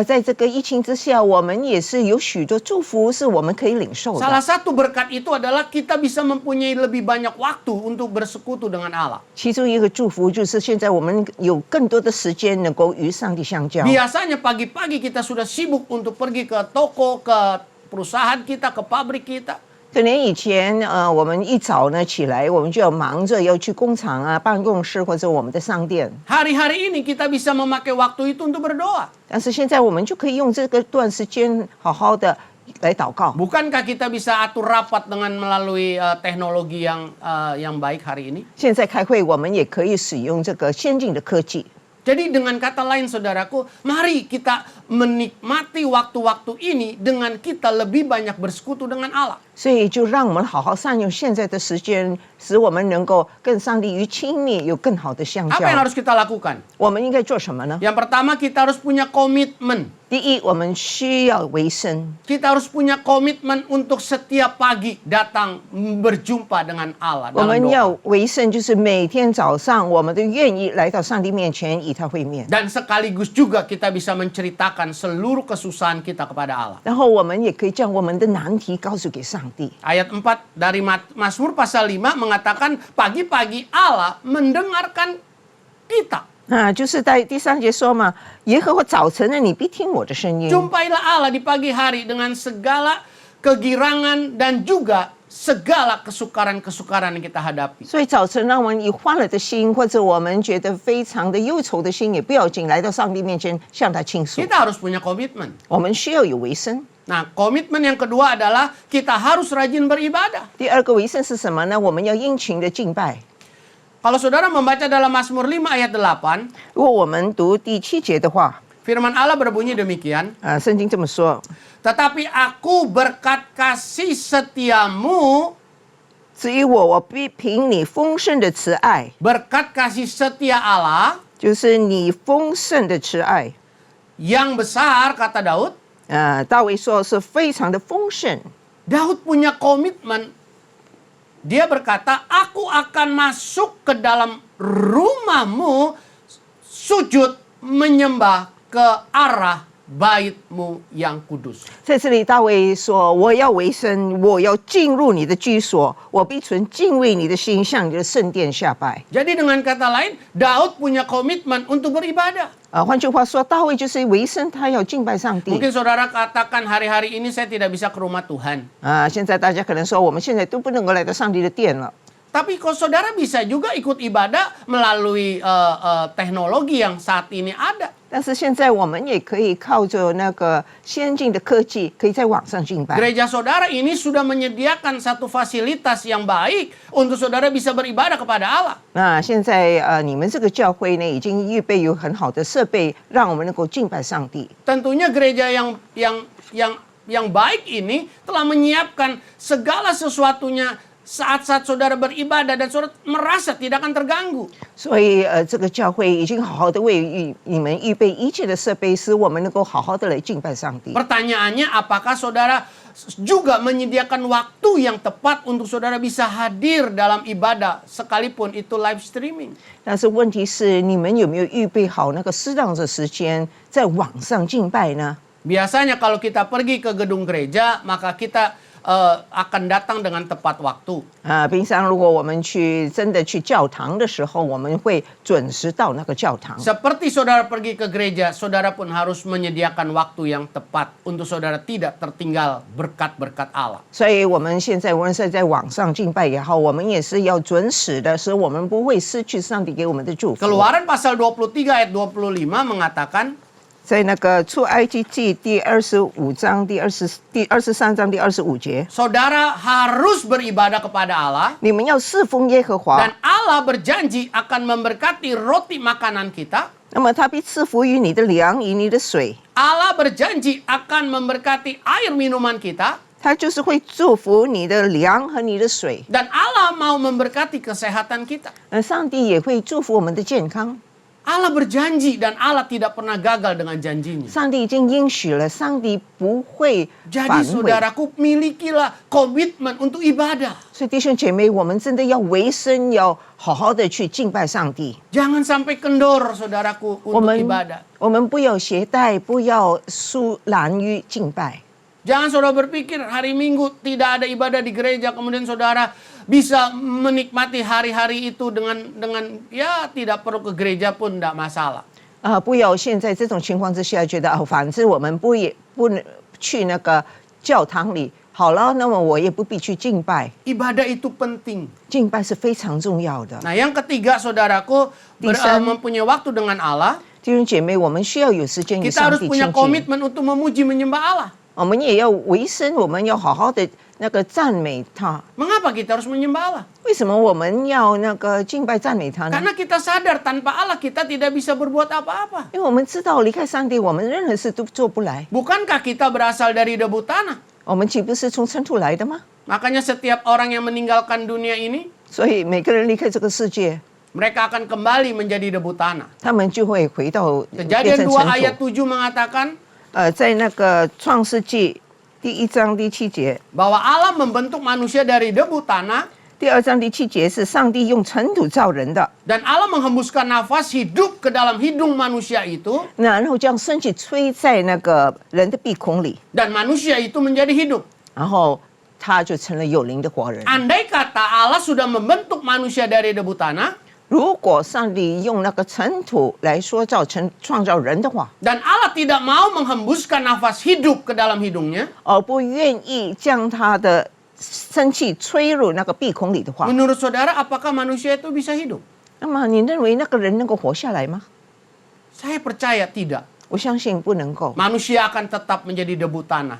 在这个疫情之下，我们也是有许多祝福是我们可以领受 Salah 的。 satu berkat itu adalah kita bisa mempunyai lebih banyak waktu untuk bersekutu dengan Allah. 其中一个祝福就是现在我们有更多的时间能够与上帝相交。 Biasanya pagi-pagi kita sudah sibuk untuk pergi ke toko, ke perusahaan kita, ke pabrik kita. 可能以前我们一早呢起来，我们就要忙着要去工厂啊、办公室或者我们的商店。 Hari-hari ini kita bisa memakai waktu itu untuk berdoa. 但是现在我们就可以用这个段时间好好的来祷告。 Bukankah kita bisa atur rapat dengan melalui teknologi yang baik hari ini? 现在开会，我们也可以使用这个先进的科技。 Jadi dengan kata lain saudaraku, mari kita menikmati waktu-waktu ini dengan kita lebih banyak bersekutu dengan Allah. 所以就让我们好好善用现在的时间，使我们能够跟上帝与亲密有更好的相交 Apa。yang harus kita lakukan? 我们应该做什么呢？ Yang pertama kita harus punya komitmen. 第一，我们需要维生， Kita harus punya komitmen untuk setiap pagi datang berjumpa dengan Allah 我 dalam 们 doa. 要维生，就是每天早上我们都愿意来到上帝面前与他会面， Dan sekaligus juga kita bisa menceritakan seluruh kesusahan kita kepada Allah. 然后我们也可以将我们的难题告诉给上帝。 Ayat 4 dari Mazmur pasal 5 mengatakan pagi-pagi Allah mendengarkan kita. 就是在第3节说嘛，耶和华早晨呢，你必听我的声音。 Jumpailah Allah di pagi hari dengan segala kegirangan dan juga segala kesukaran-kesukaran yang kita hadapi. 所以早晨让我们以欢乐的心，或者我们觉得非常的忧愁的心，也不要紧，来到上帝面前向他倾诉。 Kita harus punya komitmen. 我们需要有维生。 Nah, komitmen yang kedua adalah kita harus rajin beribadah. 第二个维生是什么呢？我们要殷勤的敬拜。 Kalau saudara membaca dalam Mazmur 5 ayat 8, 如果我们读第7节的话， firman Allah berbunyi demikian, 圣经这么说： tetapi aku berkat kasih setiamu, 至于我，我必凭你丰盛的慈爱， berkat kasih setia Allah 就是你丰盛的慈爱， yang besar, kata Daud, 大卫说是非常的丰盛。 Daud punya komitmen. Dia berkata, aku akan masuk ke dalam rumahmu, sujud menyembah ke arah baitmu yang kudus. 在这里，大卫说：“我要为生，我要进入你的居所，我必存敬畏你的心，向你的圣殿下拜。” Jadi dengan kata lain, Daud punya komitmen untuk beribadah. 换句话说，大卫就是为生，他要敬拜上帝。 Mungkin saudara katakan hari-hari ini saya tidak bisa ke rumah Tuhan. 现在大家可能说，我们现在都不能够来到上帝的殿了。 Tapi kok saudara bisa juga ikut ibadah melalui teknologi yang saat ini ada. 但是现在我们也可以靠着那个先进的科技，可以在网上敬拜。 Gereja saudara ini sudah menyediakan satu fasilitas yang baik untuk saudara bisa beribadah kepada Allah. 那现在你们这个教会呢，已经预备有很好的设备，让我们能够敬拜上帝。 Tentunya gereja yang baik ini telah menyiapkan segala sesuatunya saat-saat saudara beribadah dan saudara merasa tidak akan terganggu. 所以这个教会已经好好的为你们预备一切的设备，使我们能够好好的来敬拜上帝。 Pertanyaannya, apakah saudara juga menyediakan waktu yang tepat untuk saudara bisa hadir dalam ibadah sekalipun itu live streaming? 但是问题是，你们有没有预备好那个适当的时间在网上敬拜呢？ Biasanya kalau kita pergi ke gedung gereja, maka kita akan datang dengan tepat waktu. 平常如果我们真的去教堂的时候，我们会准时到那个教堂。 Seperti saudara pergi ke gereja, saudara pun harus menyediakan waktu yang tepat untuk saudara tidak tertinggal berkat-berkat Allah. 所以我们现在无论是在网上敬拜也好，我们也是要准时的，使我们不会失去上帝给我们的祝福。 Keluaran pasal 23 ayat 25 mengatakan, 在那个出埃及记第25章第23章第25节， saudara harus beribadah kepada Allah 你们要侍奉耶和华 dan，Allah berjanji akan memberkati roti makanan kita. 那么他必赐福于你的粮，以你的水， Allah berjanji akan memberkati air minuman kita 他就是会祝福你的粮和你的水。 dan Allah mau memberkati kesehatan kita. 上帝也会祝福我们的健康。 Allah berjanji dan Allah tidak pernah gagal dengan janjinya. 上帝已经应许了，上帝不会 Jadi 反悔。 saudaraku, milikilah komitmen untuk ibadah. 所以弟兄姐妹，我们真的要为生，要好好的去敬拜上帝。 Jangan sampai kendor saudaraku 我 untuk 们 ibadah. 我们不要懈怠，不要疏懒于敬拜。 Jangan saudara berpikir hari Minggu tidak ada ibadah di gereja, kemudian saudara bisa menikmati hari-hari itu dengan ya tidak perlu ke gereja pun tidak masalah. 不要现在这种情况之下觉得反正我们不能去那个教堂里，好了，那么我也不必去敬拜。 Ibadah itu penting. 敬拜是非常重要的。 Nah, yang ketiga saudaraku, mempunyai waktu dengan Allah, 弟兄姐妹，我们需要有时间与 kita 上 harus 帝 punya 亲近。 komitmen untuk memuji menyembah Allah. 我们也要为生，我们要好好的那个赞美他。 Mengapa kita harus menyembah Allah? 为什么我们要那个敬拜赞美他呢？ Karena kita sadar tanpa Allah kita tidak bisa berbuat apa-apa. 因为我们知道离开上帝，我们任何事都做不来。 Bukankah kita berasal dari debu tanah? 我们岂不是从尘土来的吗？ Makanya setiap orang yang meninggalkan dunia ini, 所以每个人离开这个世界， mereka akan kembali menjadi debu tanah. 他们就会回到变 Kejadian 成 2 尘 ayat 土。 7 mengatakan 在那个创世纪第1章第7节， bahwa Allah membentuk manusia dari debu tanah 第2章第7节是上帝用尘土造人的， dan Allah menghembuskan nafas hidup ke dalam hidung manusia itu 然后将生气吹在那个人的鼻孔里， dan manusia itu menjadi hidup. 然后他就成了有灵的活人。 Andai kata Allah sudah membentuk manusia dari debu tanah 如果上帝用那个尘土来创造人的话， dan Allah tidak mau menghembuskan nafas hidup ke dalam hidungnya, 而不愿意将他的生气吹入那个鼻孔里的话， menurut saudara apakah manusia itu bisa hidup? 那么你认为那个人能够活下来吗？ Saya percaya tidak. 我相信不能够。 Manusia akan tetap menjadi debu tanah.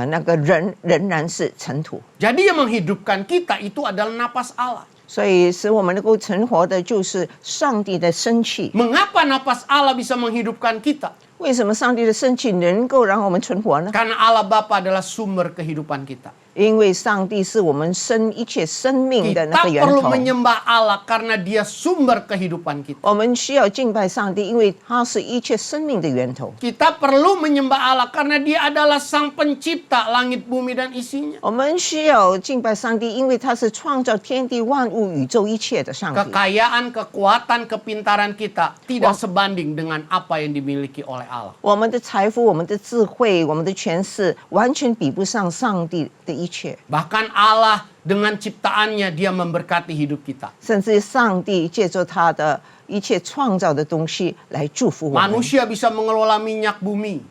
那个人仍然是尘土， Jadi yang menghidupkan kita itu adalah napas Allah. 所以使我们能够存活的就是上帝的生气。 Mengapa napas Allah bisa menghidupkan kita? 为什么上帝的生气能够让我们存活呢？ Karena Allah Bapa adalah sumber kehidupan kita. 因为上帝是我们一切生命的那 Kita 个源 perlu 头。 menyembah Allah karena Dia sumber kehidupan kita. 我们需要敬拜上帝，因为他是一切生命的源头。 Kita perlu menyembah Allah karena Dia adalah Sang Pencipta langit bumi dan isinya. 我们需要敬拜上帝，因为他是创造天地万物、宇宙一切的上帝。 Kekayaan, kekuatan, kepintaran kita tidak sebanding dengan apa yang dimiliki oleh Allah. 我们的财富、我们的智慧、我们的权势，完全比不上上帝的一切。 Bahkan Allah dengan ciptaannya Dia memberkati hidup kita. 甚至上帝借着他的一切创造的东西来祝福我们。 Manusia bisa mengelola minyak bumi.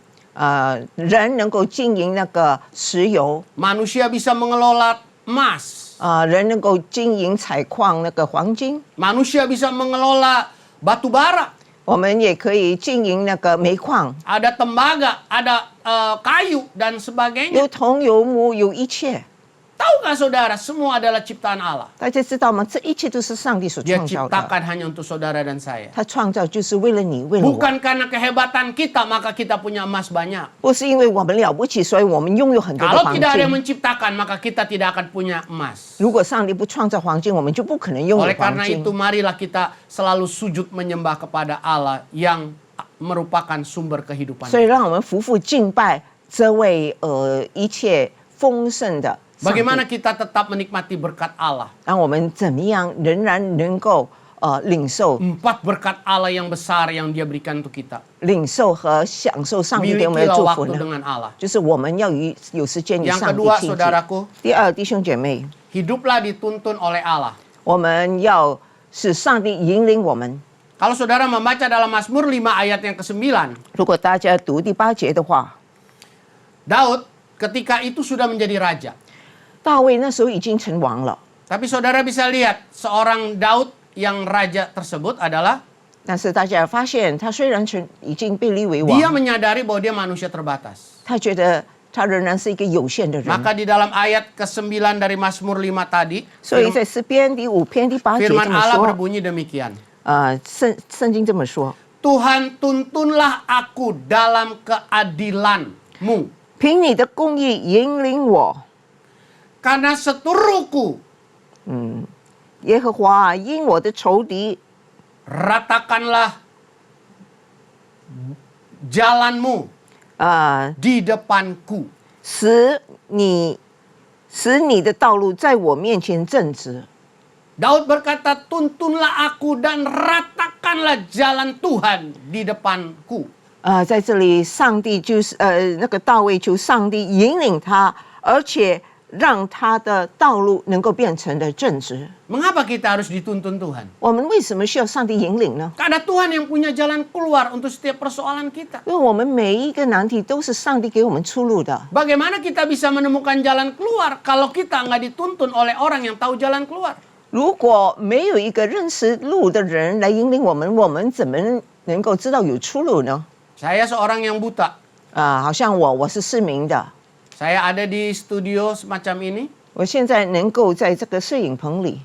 人能够经营那个石油， Manusia bisa mengelola emas. 人能够经营采矿那个黄金， Manusia bisa mengelola batu bara. 我们也可以经营那个煤矿， Ada tembaga, ada kayu dan sebagainya. 有铜有木有一切。 Tahukah saudara, semua adalah ciptaan Allah. 大家知道吗？这一切都是上帝所 Dia 创造的。 ciptakan hanya untuk saudara dan saya. 他创造就是为了你，为了我， Bukan karena kehebatan kita maka kita punya emas banyak. 不是因为我们了不起，所以我们拥有很多的 Kalau 黄 tidak ada yang 金。 menciptakan maka kita tidak akan punya emas. 如果上帝不创造黄金，我们就不可能拥有 Oleh 黄 karena 金 itu。 marilah kita selalu sujud menyembah kepada Allah yang merupakan sumber kehidupan. 所以让我们夫妇敬拜这位一切丰盛的上帝。 Bagaimana kita tetap menikmati berkat Allah? 让我们怎么样仍然能够领受 4 berkat Allah yang besar yang Dia berikan untuk kita. 领受和享受上帝给我们的 Milikilah 祝福 waktu 呢？ dengan Allah. 就是我们要有时间与 Yang 上帝 kedua, 亲近。 saudaraku, 第二，弟兄姐妹， hiduplah dituntun oleh Allah. 我们要使上帝引领我们。 Kalau saudara membaca dalam Mazmur 5 ayat yang ke-9, 如果大家读第8节的话， Daud ketika itu sudah menjadi raja. 大卫那时候已经成王了， Tapi saudara bisa lihat seorang Daud yang raja tersebut adalah 但是大家发现他虽然已经被立为 dia 王， menyadari bahwa dia manusia terbatas. 他觉得他仍然是一个有限的人。 Maka di dalam ayat ke-9 dari Mazmur 5 tadi, 所以在诗篇第5篇第8节这 firman 么 Allah 说， berbunyi demikian. 圣经这么说： Tuhan tuntunlah aku dalam keadilan-Mu. 凭你的公义引领我， Karena seturuku 耶和华因我的仇敌 ratakanlah jalan-Mu di depanku. 使你的道路在我面前正直。 Daud berkata, tuntunlah aku dan ratakanlah jalan Tuhan di depanku. 在这里，上帝就是那个大卫求上帝引领他，而且让他的道路能够变成的正直。 Mengapa kita harus dituntun Tuhan? 我们为什么需要上帝引领呢？ Karena Tuhan yang punya jalan keluar untuk setiap persoalan kita. 因为我们每一个难题都是上帝给我们出路的。 Bagaimana kita bisa menemukan jalan keluar kalau kita nggak dituntun oleh orang yang tahu jalan keluar? 如果没有一个认识路的人来引领我们，我们怎么能够知道有出路呢？ Saya seorang yang buta. 好像我是失明的， Saya ada di studio semacam ini 我现在能够在这个摄影棚里，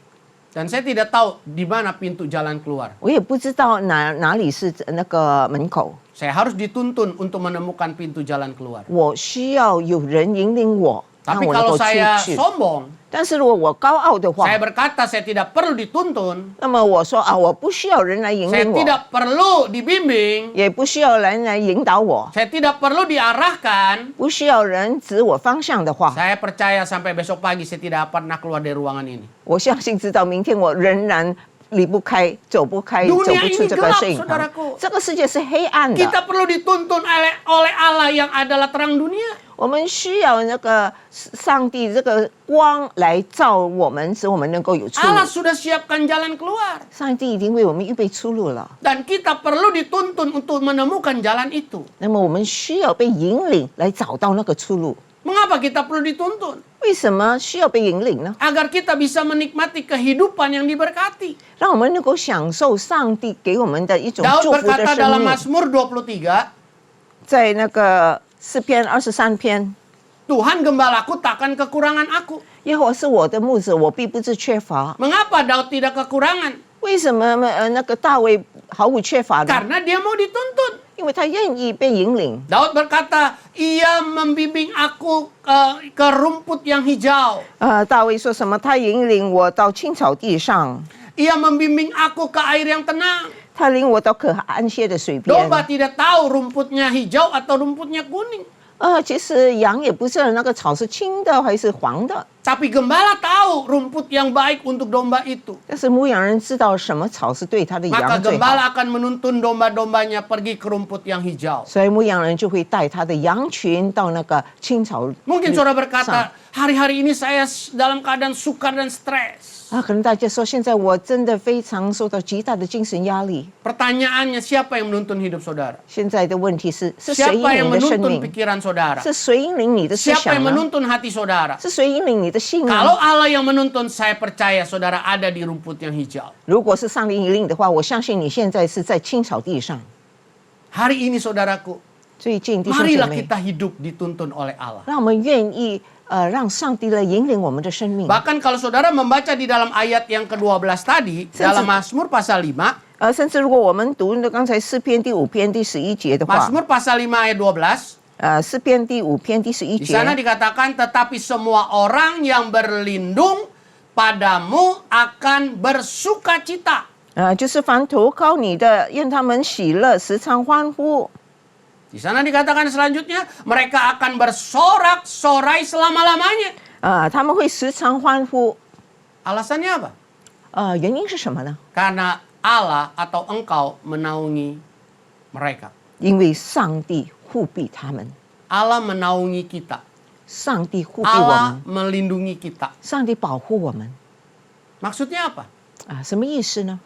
dan saya tidak tahu di mana pintu jalan keluar. 我也不知道哪里是那个门口， Saya harus dituntun untuk menemukan pintu jalan keluar. 我需要有人引领我，让 Tapi 我能 kalau 够出 saya 去。 sombong, 但是如果我高傲的话， saya berkata saya tidak perlu dituntun, 那么我说我不需要人来引 saya 领我， tidak perlu dibimbing, 也不需要人来引导我， saya tidak perlu diarahkan. 不需要人指我方向的话， Saya percaya sampai besok pagi saya tidak pernah keluar dari ruangan ini. 我相信直到明天我仍然离不开、走不开、 Dunia 走不出 ini 这个 gelap, 摄影棚 saudaraku.。这个世界是黑暗的， Kita perlu dituntun oleh Allah yang adalah terang dunia. 我们需要那个上帝这个光来照我们，使我们能够有出路。 Allah sudah siapkan jalan keluar. 上帝已经为我们预备出路了， Dan kita perlu dituntun untuk menemukan jalan itu. 那么我们需要被引领来找到那个出路。 Mengapa kita perlu dituntun? 为什么需要被引领呢？ Agar kita bisa menikmati kehidupan yang diberkati. 让我们能够享受上帝给我们的一种 Daud 祝福的 berkata 生 dalam 命。 Mazmur 23, 在那个诗篇23篇， Tuhan gembalaku takkan kekurangan aku. 耶和华是我的牧者，我必不致缺乏。 Mengapa Daud tidak kekurangan? 为什么那个大卫毫无缺乏呢？ Karena dia mau dituntun. 因为他愿意被引领。 Daud berkata, ia membimbing aku ke rumput yang hijau. 大卫说什么？他引领我到青草地上， Ia membimbing aku ke air yang tenang. 他领我到可安歇的水边。 Domba tidak tahu rumputnya hijau atau rumputnya kuning. 其实羊也不知道那个草是青的还是黄的， Tapi gembala tahu rumput yang baik untuk domba itu. 但是牧羊人知道什么草是对他的 Maka 羊最好， gembala akan menuntun domba-dombanya pergi ke rumput yang hijau. 所以牧羊人就会带他的羊群到那个青草。 Mungkin saudara berkata, hari-hari ini saya dalam keadaan sukar dan stres. 可能大家说现在我真的非常受到极大的精神压力。 Pertanyaannya, siapa yang menuntun hidup saudara? 现在的问题是谁引 Siapa yang 领你的生 menuntun 命？ pikiran saudara? 是谁引领你的思 Siapa 想 yang 呢？ menuntun hati saudara? 是谁引领你的心呢？ Kalau Allah yang menuntun, saya percaya saudara ada di rumput yang hijau. 如果是上帝引领的话，我相信你现在是在青草地上。 Hari ini saudaraku, 最近弟兄姐 marilah 妹， kita hidup dituntun oleh Allah. 让我们愿意让上帝来引领我们的生命。 Bahkan kalau saudara membaca di dalam ayat yang ke-12 tadi, dalam Mazmur pasal 5, 甚至如果我们读刚才诗篇第5篇第11节的话， Mazmur pasal 5 ayat 12, 诗篇第5篇第11 di sana 节， dikatakan, tetapi semua orang yang berlindung padamu akan bersuka cita. 就是凡投靠你的，愿他们喜乐，时常欢呼。 Di sana dikatakan selanjutnya, mereka akan bersorak-sorai selama-lamanya. 他们会时常欢呼。 Alasannya apa? 原因是什么呢？ Karena Allah atau engkau menaungi mereka. 因为上帝护庇他们， Allah menaungi kita. 上帝护庇我 Allah 们， melindungi kita. 上帝保护我们。 Maksudnya apa? 什么意思呢？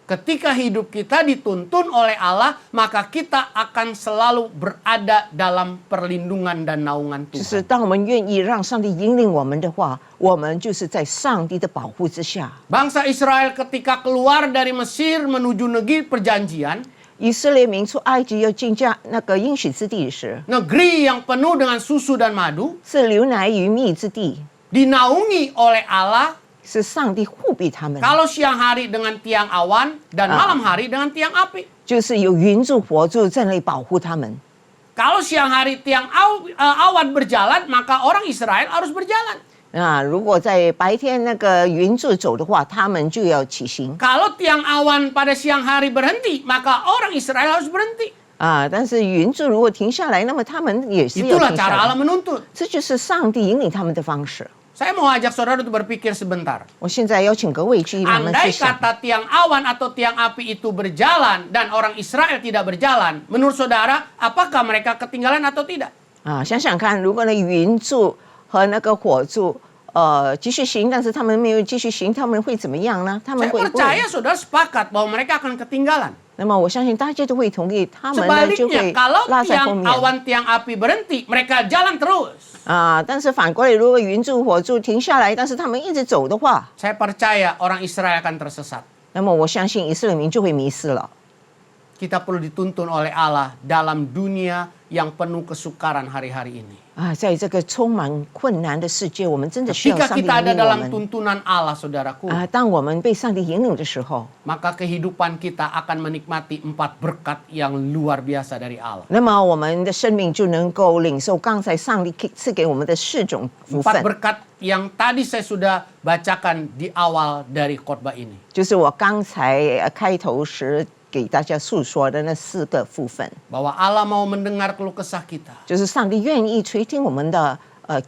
Ketika hidup kita dituntun oleh Allah, maka kita akan selalu berada dalam perlindungan dan naungan 就是 Tuhan. 当我们愿意让上帝引领我们的话，我们就是在上帝的保护之下。 Bangsa Israel ketika keluar dari Mesir menuju negeri perjanjian, 以色列民出埃及要进那个应许之地时， negeri yang penuh dengan susu dan madu, 是流奶与蜜之地， dinaungi oleh Allah. 是上帝护庇他们， Kalau siang hari dengan tiang awan dan malam hari dengan tiang api. 就是有云柱火柱在那里保护他们。 Kalau siang hari tiang awan berjalan, maka orang Israel harus berjalan. 如果在白天那个云柱走的话，他们就要起行。 Kalau tiang awan pada siang hari berhenti, maka orang Israel harus berhenti. 但是云柱如果停下来，那么他们也是要 Itulah 停下 cara Allah 来。 menuntun. 这就是上帝引领他们的方式。 Saya mau ajak saudara untuk berpikir sebentar. 我现在邀请各位去慢慢 Andai 思想。 kata tiang awan atau tiang api itu berjalan dan orang Israel tidak berjalan, menurut saudara, apakah mereka ketinggalan atau tidak? 想想看，如果那云柱和那个火柱继续行，但是他们没有继续行，他们会怎么样呢？他们 Saya 会不 percaya 会？ saudara sepakat bahwa mereka akan ketinggalan. 那么我相信大家都会同意，他们呢就 Sebaliknya, 会 kalau 拉在后 tiang 面。 awan tiang api berhenti, mereka jalan terus. 但是反过来，如果云柱火柱停下来，但是他们一直走的话， Saya percaya orang Israel akan tersesat. 那么我相信以色列民就会迷失了。 Kita perlu dituntun oleh Allah dalam dunia yang penuh kesukaran hari-hari ini. 在这个充满困难的世界，我们真的需要 Ketika 上帝 kita 引 ada 领我 dalam 们。 tuntunan Allah, saudaraku, 当我们被上帝引领的时候， maka kehidupan kita akan menikmati 4 berkat yang luar biasa dari Allah. 那么我们的生命就能够领受刚才上帝赐给我们的4种福 4 分， berkat yang tadi saya sudah bacakan di awal dari khotbah ini. 就是我刚才开头时给大家诉说的那4个福分， Bahwa Allah mau mendengar keluh kesah kita. 就是上帝愿意垂听我们的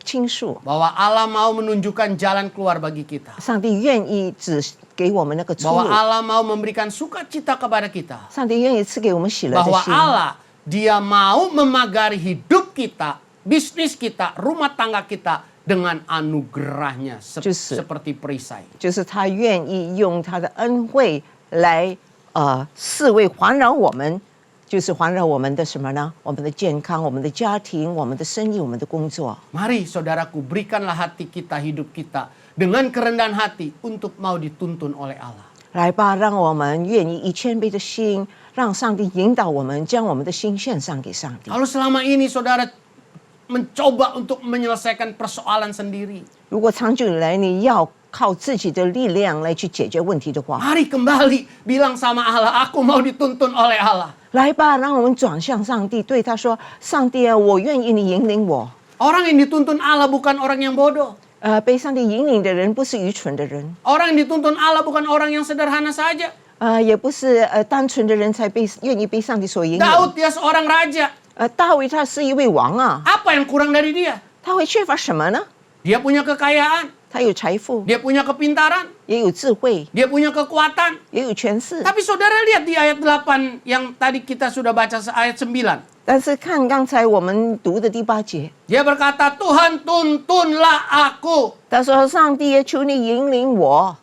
倾诉， Bahwa Allah mau menunjukkan jalan keluar bagi kita. 上帝愿意指给我们那个出 Bahwa 路， Allah mau memberikan sukacita kepada kita. 上帝愿意赐给我们喜乐的 Bahwa 心。 Allah, Dia mau memagari hidup kita, bisnis kita, rumah tangga kita dengan anugerahnya seperti perisai. 就是他愿意用他的恩惠来四位环绕我们，就是环绕我们的什么呢？我们的健康、我们的家庭、我们的生意、我们的工作。 Mari saudaraku, berikanlah hati kita, hidup kita dengan kerendahan hati untuk mau dituntun oleh Allah. 来吧，让我们愿意以谦卑的心，让上帝引导我们，将我们的心献上给上帝。 Kalau selama ini saudara mencoba untuk menyelesaikan persoalan sendiri, 如果长久以来你要靠自己的力量来去解决问题的话， mari kembali bilang sama Allah, aku mau dituntun oleh Allah. 来吧，让我们转向上帝，对他说：“上帝啊，我愿意你引领我。 Orang yang dituntun Allah bukan orang yang bodoh. 被上帝引领的人不是愚蠢的人， Orang yang dituntun Allah bukan orang yang sederhana saja. 也不是单纯的人才愿意被上帝所引领。 Daud dia seorang raja. 大卫他是一位王啊， Apa yang kurang dari dia? 他会缺乏什么呢？ Dia punya kekayaan, 他有财富， dia punya kepintaran, 也有智慧， dia punya kekuatan. 也有权势。 Tapi saudara lihat di ayat 8 yang tadi kita sudah baca ayat 9. 但是看刚才我们读的第8节， Dia berkata, Tuhan tuntunlah aku. 他说：“上帝也求你引领我，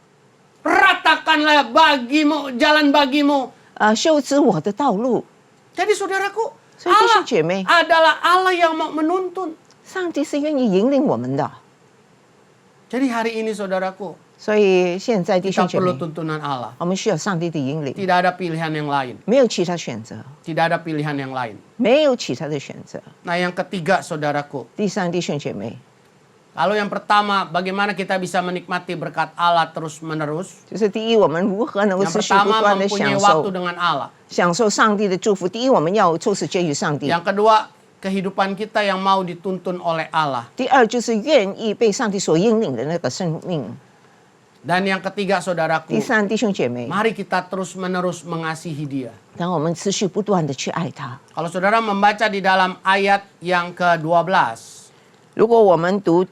Ratakanlah bagimu, jalan bagimu. 修直我的道路。 Jadi saudaraku, 所以弟兄 Allah 姐妹， adalah Allah yang mau menuntun. 上帝是愿意引领我们的。 Jadi hari ini saudaraku, 所以现在弟 kita 兄姐 perlu 妹， tuntunan Allah. 我们需要上帝的引领， Tidak ada pilihan yang lain. 没有其他选择， Tidak ada pilihan yang lain. 没有其他的选择。 Nah yang ketiga saudaraku. 第三，弟兄姐妹， Lalu yang pertama, bagaimana kita bisa menikmati berkat Allah terus menerus? 就是第一，我们如何能够 Yang 持续不 pertama 断的 mempunyai 享 waktu 受 dengan Allah. 享受上帝的祝福。第一，我们要抽时间与上帝； Yang kedua, kehidupan kita yang mau dituntun oleh Allah. 第二，就是愿意被上帝所引领的那个生命； Dan yang ketiga 第 saudaraku, 三，弟兄姐妹， mari kita terus menerus mengasihi Dia. 让我们持续不断的去爱他。 Kalau saudara membaca di dalam ayat yang ke-12, 如果我们读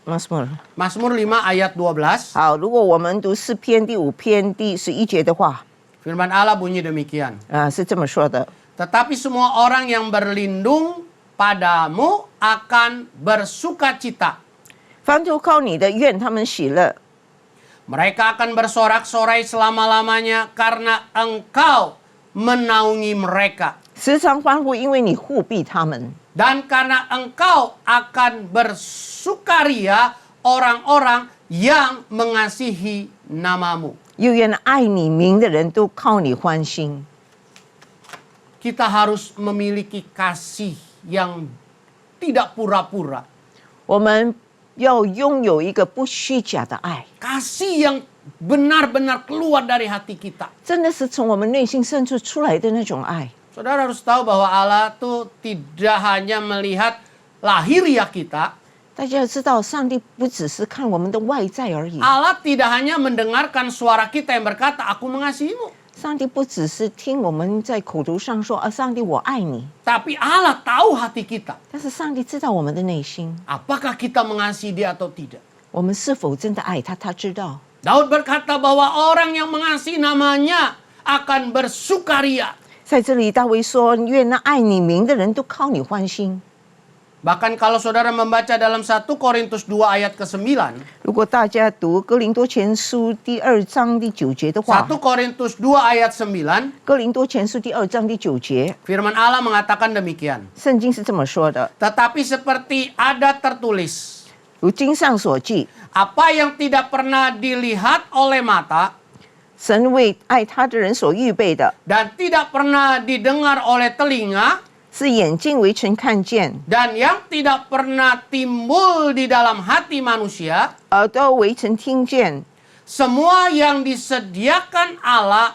Mazmur， Mazmur 5 ayat 12, 好，如果我们读诗篇第5篇第11节的话， firman Allah bunyi demikian. 是这么说的： Tetapi semua orang yang berlindung padamu akan bersukacita. 凡投靠你的，愿他们喜乐； Mereka akan bersorak-sorai selama-lamanya karena engkau menaungi mereka. 时常欢呼，因为你护庇他们。 Dan karena engkau akan bersukaria orang-orang yang mengasihi namamu. 又愿爱你名的人都靠你欢心。 Kita harus memiliki kasih yang tidak pura-pura. 我们要拥有一个不虚假的爱， Kasih yang benar-benar keluar dari hati kita. 真的是从我们内心深处出来的那种爱。 Saudara harus tahu bahwa Allah tuh tidak hanya melihat lahiriah kita. 大家要知道，上帝不只是看我们的外在而已， Allah tidak hanya mendengarkan suara kita yang berkata, aku mengasihimu. 上帝不只是听我们在口头上说“上帝我爱你 Tapi Allah tahu hati kita. ”，但是上帝知道我们的内心， Apakah kita mengasihi dia atau tidak. 我们是否真的爱他，他知道。 Daud berkata bahwa orang yang mengasihi namanya akan bersukaria. 在这里，大卫说：“愿那爱你名的人都靠你欢心。” Bahkan kalau saudara membaca dalam 1 Korintus 2 ayat ke-9. 如果大家读哥林多前书第2章第9节的话， 1 Korintus 2 ayat 9. 哥林多前书第2章第9节， Firman Allah mengatakan demikian. 圣经是这么说的： Tetapi seperti ada tertulis. 如经上所记， Apa yang tidak pernah dilihat oleh mata 神为爱他的人所预备的， dan tidak pernah didengar oleh telinga 是眼睛未曾看见， dan yang tidak pernah timbul di dalam hati manusia, 耳朵未曾听见， semua yang disediakan Allah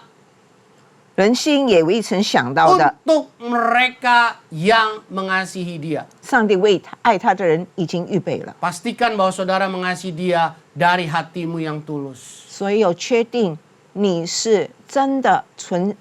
人心也未曾想到的， untuk mereka yang mengasihi Dia. 上帝为爱他的人已经预备了。 Pastikan bahwa saudara mengasihi Dia dari hatimu yang tulus. 所以要确定你是真的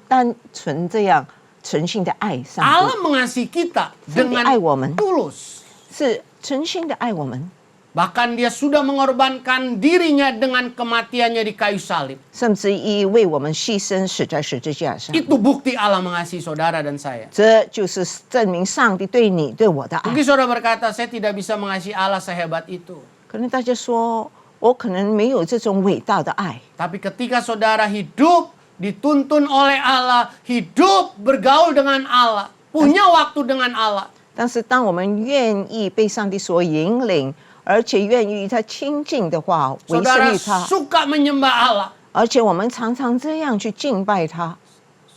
单纯这样诚信的爱上 Allah 帝， mengasihi kita 上帝爱 dengan 我们， tulus. 是诚心的爱我们。 Bahkan Dia sudah mengorbankan dirinya dengan kematiannya di kayu salib. 甚至以为我们牺牲死在十字架上， Itu bukti Allah mengasihi saudara dan saya. 这就是证明上帝对你对我的爱。 Mungkin saudara berkata, saya tidak bisa mengasihi Allah sehebat itu. 可能大家说我可能没有这种伟大的爱， Tapi ketika saudara hidup dituntun oleh Allah, hidup bergaul dengan Allah, punya waktu dengan Allah, 但是当我们愿意被上帝所引领，而且愿意与他亲近的话，委 saudara 身于他， suka menyembah Allah. 而且我们常常这样去敬拜他，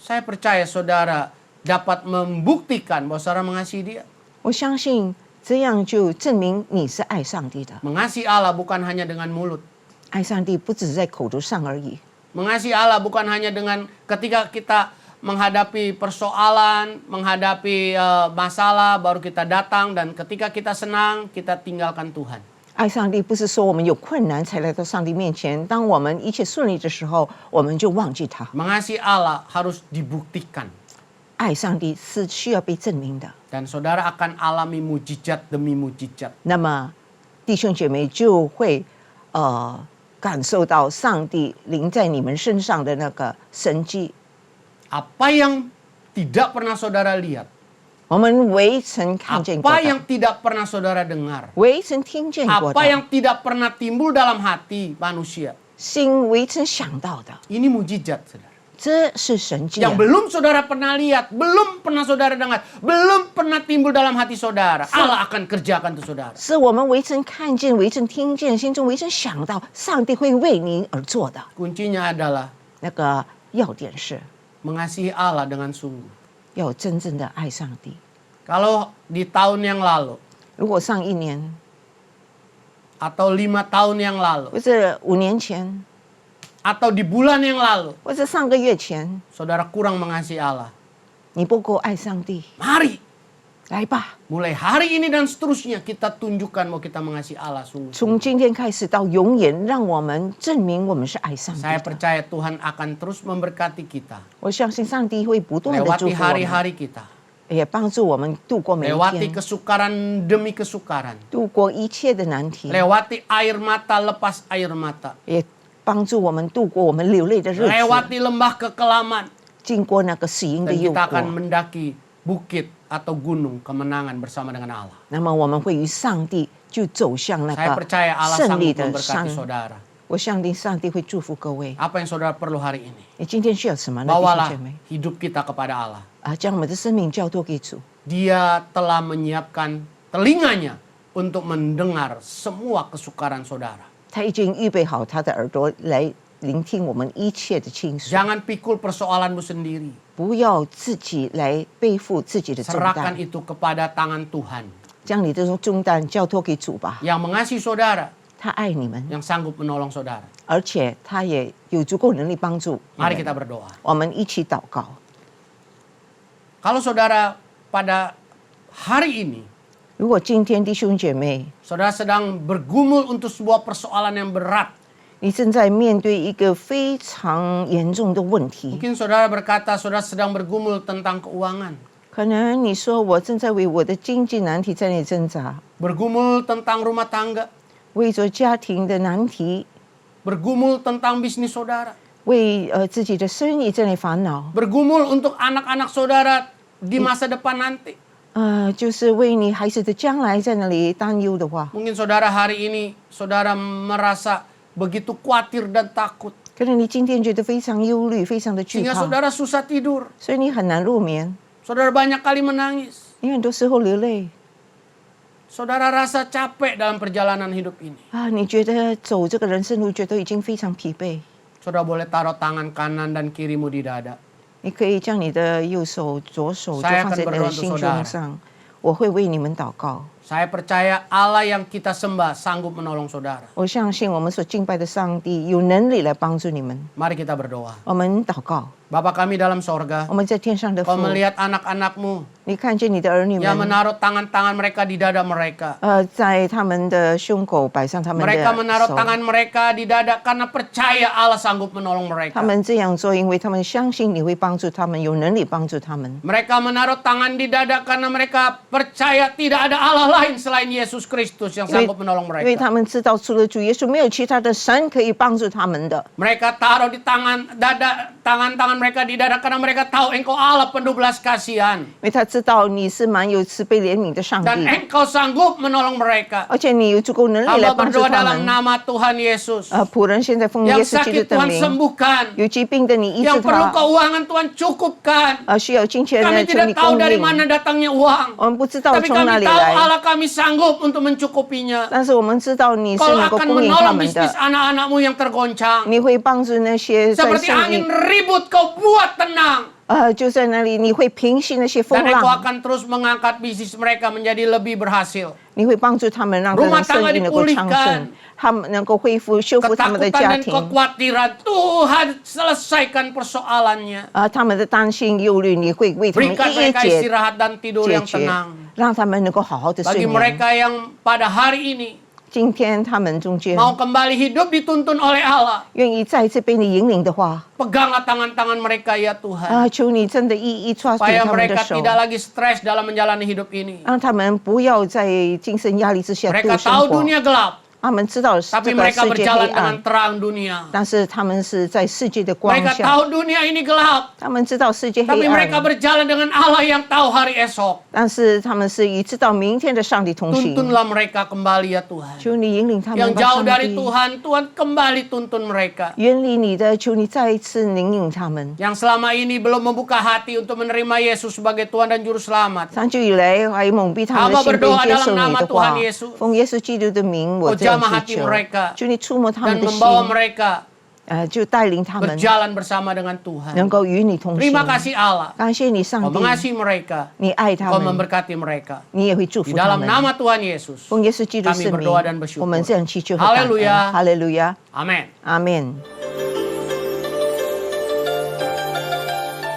Saya percaya saudara dapat membuktikan bahwa saudara mengasihi Dia. 我相信这样就证明你是爱上帝的。 Mengasihi Allah bukan hanya dengan mulut. 爱上帝不只是在口头上而已， Mengasihi Allah bukan hanya dengan ketika kita menghadapi persoalan, menghadapi masalah, baru kita datang, dan ketika kita senang, kita tinggalkan Tuhan. 爱上帝不是说我们有困难才来到上帝面前，当我们一切顺利的时候，我们就忘记他。 Mengasihi Allah harus dibuktikan. 爱上帝是需要被证明的。 Dan saudara akan alami mujizat demi mujizat. 那么弟兄姐妹就会感受到上帝临在你们身上的那个神迹。 Apa yang tidak pernah saudara lihat, 我们未曾看见过 apa 的， yang tidak pernah saudara dengar, 未曾听见过 apa 的， yang tidak pernah timbul dalam hati manusia, 心未曾想到的， ini mujizat, saudara. 这是神迹、啊 Yang。belum saudara pernah lihat, belum pernah saudara dengar, belum pernah timbul dalam hati saudara, Allah akan kerjakan itu saudara. 是我们未曾看见、未曾听见、心中未曾想到，上帝会为你而做的。 Kuncinya adalah 那个要点是 mengasihi Allah dengan sungguh. 要真正的爱上帝。 Kalau di tahun yang lalu 如果上一年 atau 5 tahun yang lalu 或者5年前， atau di bulan yang lalu 或者上个月前， saudara kurang mengasihi Allah, 你不够爱上帝， mari 来吧， mulai hari ini dan seterusnya kita tunjukkan bahwa kita mengasihi Allah sungguh. 从今天开始到永远，让我们证明我们是爱上帝 Saya 的。 percaya Tuhan akan terus memberkati kita 我相信上帝会不断的祝 lewati 福我们， hari-hari kita, 也帮助我们度过每一 lewati 天， kesukaran demi kesukaran, 度过一切的难题， lewati air mata lepas air mata, 也帮助我们度过我们流泪的日子， lewati lembah kekelaman, 经过那个死荫的 dan 诱 kita akan 惑。 mendaki bukit atau gunung kemenangan bersama dengan Allah. 那么我们会与上帝就走向那 Saya 个 percaya Allah 胜利 sanggup 的山 memberkati。saudara. 我相信上帝会祝福各位。 Apa yang saudara perlu hari ini? 你今天需要什么呢，弟兄 Bawalah 姐妹？ hidup kita kepada Allah. 将我们的生命交托给主。 Dia telah menyiapkan telinganya untuk mendengar semua kesukaran saudara. 他已经预备好他的耳朵来聆听我们一切的倾诉， Jangan pikul persoalanmu sendiri. 不要自己来背负自己的重 Serahkan 担， itu kepada tangan Tuhan 将你的重担交托给主吧。 yang mengasihi saudara, 他爱你们， yang sanggup menolong saudara. 而且他也有足够能力帮助你 Mari 们。 kita berdoa. 我们一起祷告。 Kalau saudara pada hari ini 如果今天弟兄姐妹， saudara sedang bergumul untuk sebuah persoalan yang berat, 你正在面对一个非常严重的问题， mungkin saudara berkata saudara sedang bergumul tentang keuangan, 可能你说我正在为我的经济难题在那里挣扎， bergumul tentang rumah tangga, 为着家庭的难题， bergumul tentang bisnis saudara, 为自己的生意在那里烦恼， bergumul untuk anak-anak saudara di masa depan nanti. 就是为你孩子的将来在那里担忧的话， Mungkin saudara hari ini saudara merasa begitu khawatir dan takut 可能你今天觉得非常忧虑，非常的惧 sehingga 怕， saudara susah tidur, 所以你很难入眠， saudara banyak kali menangis, 你很多时候流泪 saudara rasa capek dalam perjalanan hidup ini. 你觉得走这个人生路觉得已经非常疲惫， Saudara boleh taruh tangan kanan dan kirimu di dada. 你可以将你的右手、左手就 Saya 放在 akan 你 berdoa 的 untuk 心 saudara. 胸上，我会为你们祷告。 Saya percaya Allah yang kita sembah sanggup menolong saudara. 我相信我们所敬拜的上帝有能力来帮助你们。 Mari kita berdoa. 我们祷告， Bapa kami dalam sorga, 我们在天上的父 Kau，melihat anak-anakmu 你看见你的儿女 yang 们， menaruh tangan-tangan mereka di dada mereka. 在他们的胸口摆上他们 Mereka 的 menaruh 手， tangan mereka di dada karena percaya Allah sanggup menolong 他 mereka. 们这样做，因为他们相信你会帮助他们，有能力帮助他们。 Mereka menaruh tangan di dada karena mereka percaya tidak ada Allah lain selain Yesus Kristus yang 因为 sanggup menolong 因为 mereka. 他们知道除了主耶稣，没有其他的神可以帮助他们的。 Mereka taruh di tangan-tangan mereka di dada karena mereka tahu Engkau Allah penuh belas kasihan 因为他知道你是蛮有慈悲怜悯的上 dan 帝， Engkau sanggup menolong mereka. 而且你有足够能力来 Hamba 帮助 berdoa 他 dalam 们。 nama Tuhan Yesus. 仆人现在奉耶 Yang 稣基督 sakit 的 Tuhan 名， sembuhkan. 有疾病的你医治 Yang perlu 他， keuangan Tuhan cukupkan. 需要金钱 Kami 来求 tidak 你 tahu 供 dari 应。 mana datangnya uang. 我们不知道 Tapi 从哪 kami 里 tahu 来， Allah kami sanggup untuk mencukupinya. 但是我们知道你是 Kau 能够 akan 供应他 menolong 们 bisnis 的， anak-anakmu yang tergoncang. 你会帮助那些在 Seperti 生 angin 意， ribut kau buat tenang. 就在那里，你会平息那些风 Dan Engkau 浪， akan terus mengangkat bisnis mereka menjadi lebih berhasil. 你会帮助他们，让他 Rumah 们 tangga 生意能够昌 dipulihkan. 盛，他们能够恢复、修复他们的 Ketakutan 家 dan 庭。 kekhawatiran, Tuhan selesaikan persoalannya. 他们的担心、忧虑，你会为他们 Berikan 一一 mereka 解 istirahat dan tidur 解 yang 决 tenang. 让他们能够好好的睡 Bagi 眠。 mereka yang pada hari ini 今天他们中间 mau kembali hidup dituntun oleh Allah, 愿意再一次被你引领的话， peganglah tangan-tangan mereka ya Tuhan. 求你真的一抓住 Supaya 他们的 mereka 手， tidak lagi stres dalam menjalani hidup ini. 让他们不要在精神压力之下 Mereka 度生 tahu 活。 dunia gelap, 他们知道这 tapi 个 mereka 世界黑 berjalan dengan 暗， terang dunia. 但是他们是在世界的光 Mereka 下， tahu dunia ini gelap, 他们知道世界 tapi 黑 mereka 暗， berjalan dengan Allah yang tahu hari esok. 但是他们是与知道明天的上帝同行。 Tuntunlah mereka kembali ya Tuhan. 求你引领他 Yang 们吧， jauh 上 dari 帝。 Tuhan, Tuhan kembali tuntun mereka. 远离你的，求你再一次引领他们。 Yang selama ini belum membuka hati untuk menerima Yesus sebagai Tuhan dan Juru Selamat. 长久以来还蒙蔽他们的 Hamba 心，并 berdoa 接 dalam 受你 nama 的 Tuhan 话 Yesus.。奉耶稣基督的名，我这样 jamah 祈 hati 求 mereka ，求你触摸他 Dan 们的心， membawa mereka 就带领他们 berjalan bersama dengan 能 Tuhan. 够与你同行。 Terima kasih Allah. 感谢你，上 Kau 帝， mengasihi mereka. 你爱他 Kau 们， memberkati mereka. 你也会祝 Di 福他 dalam 们。 nama Tuhan Yesus. 奉耶稣基督 Kami 圣名 berdoa dan bersyukur. 我们这样祈求和感恩。 Haleluya 哈利路亚， Amin. 阿门。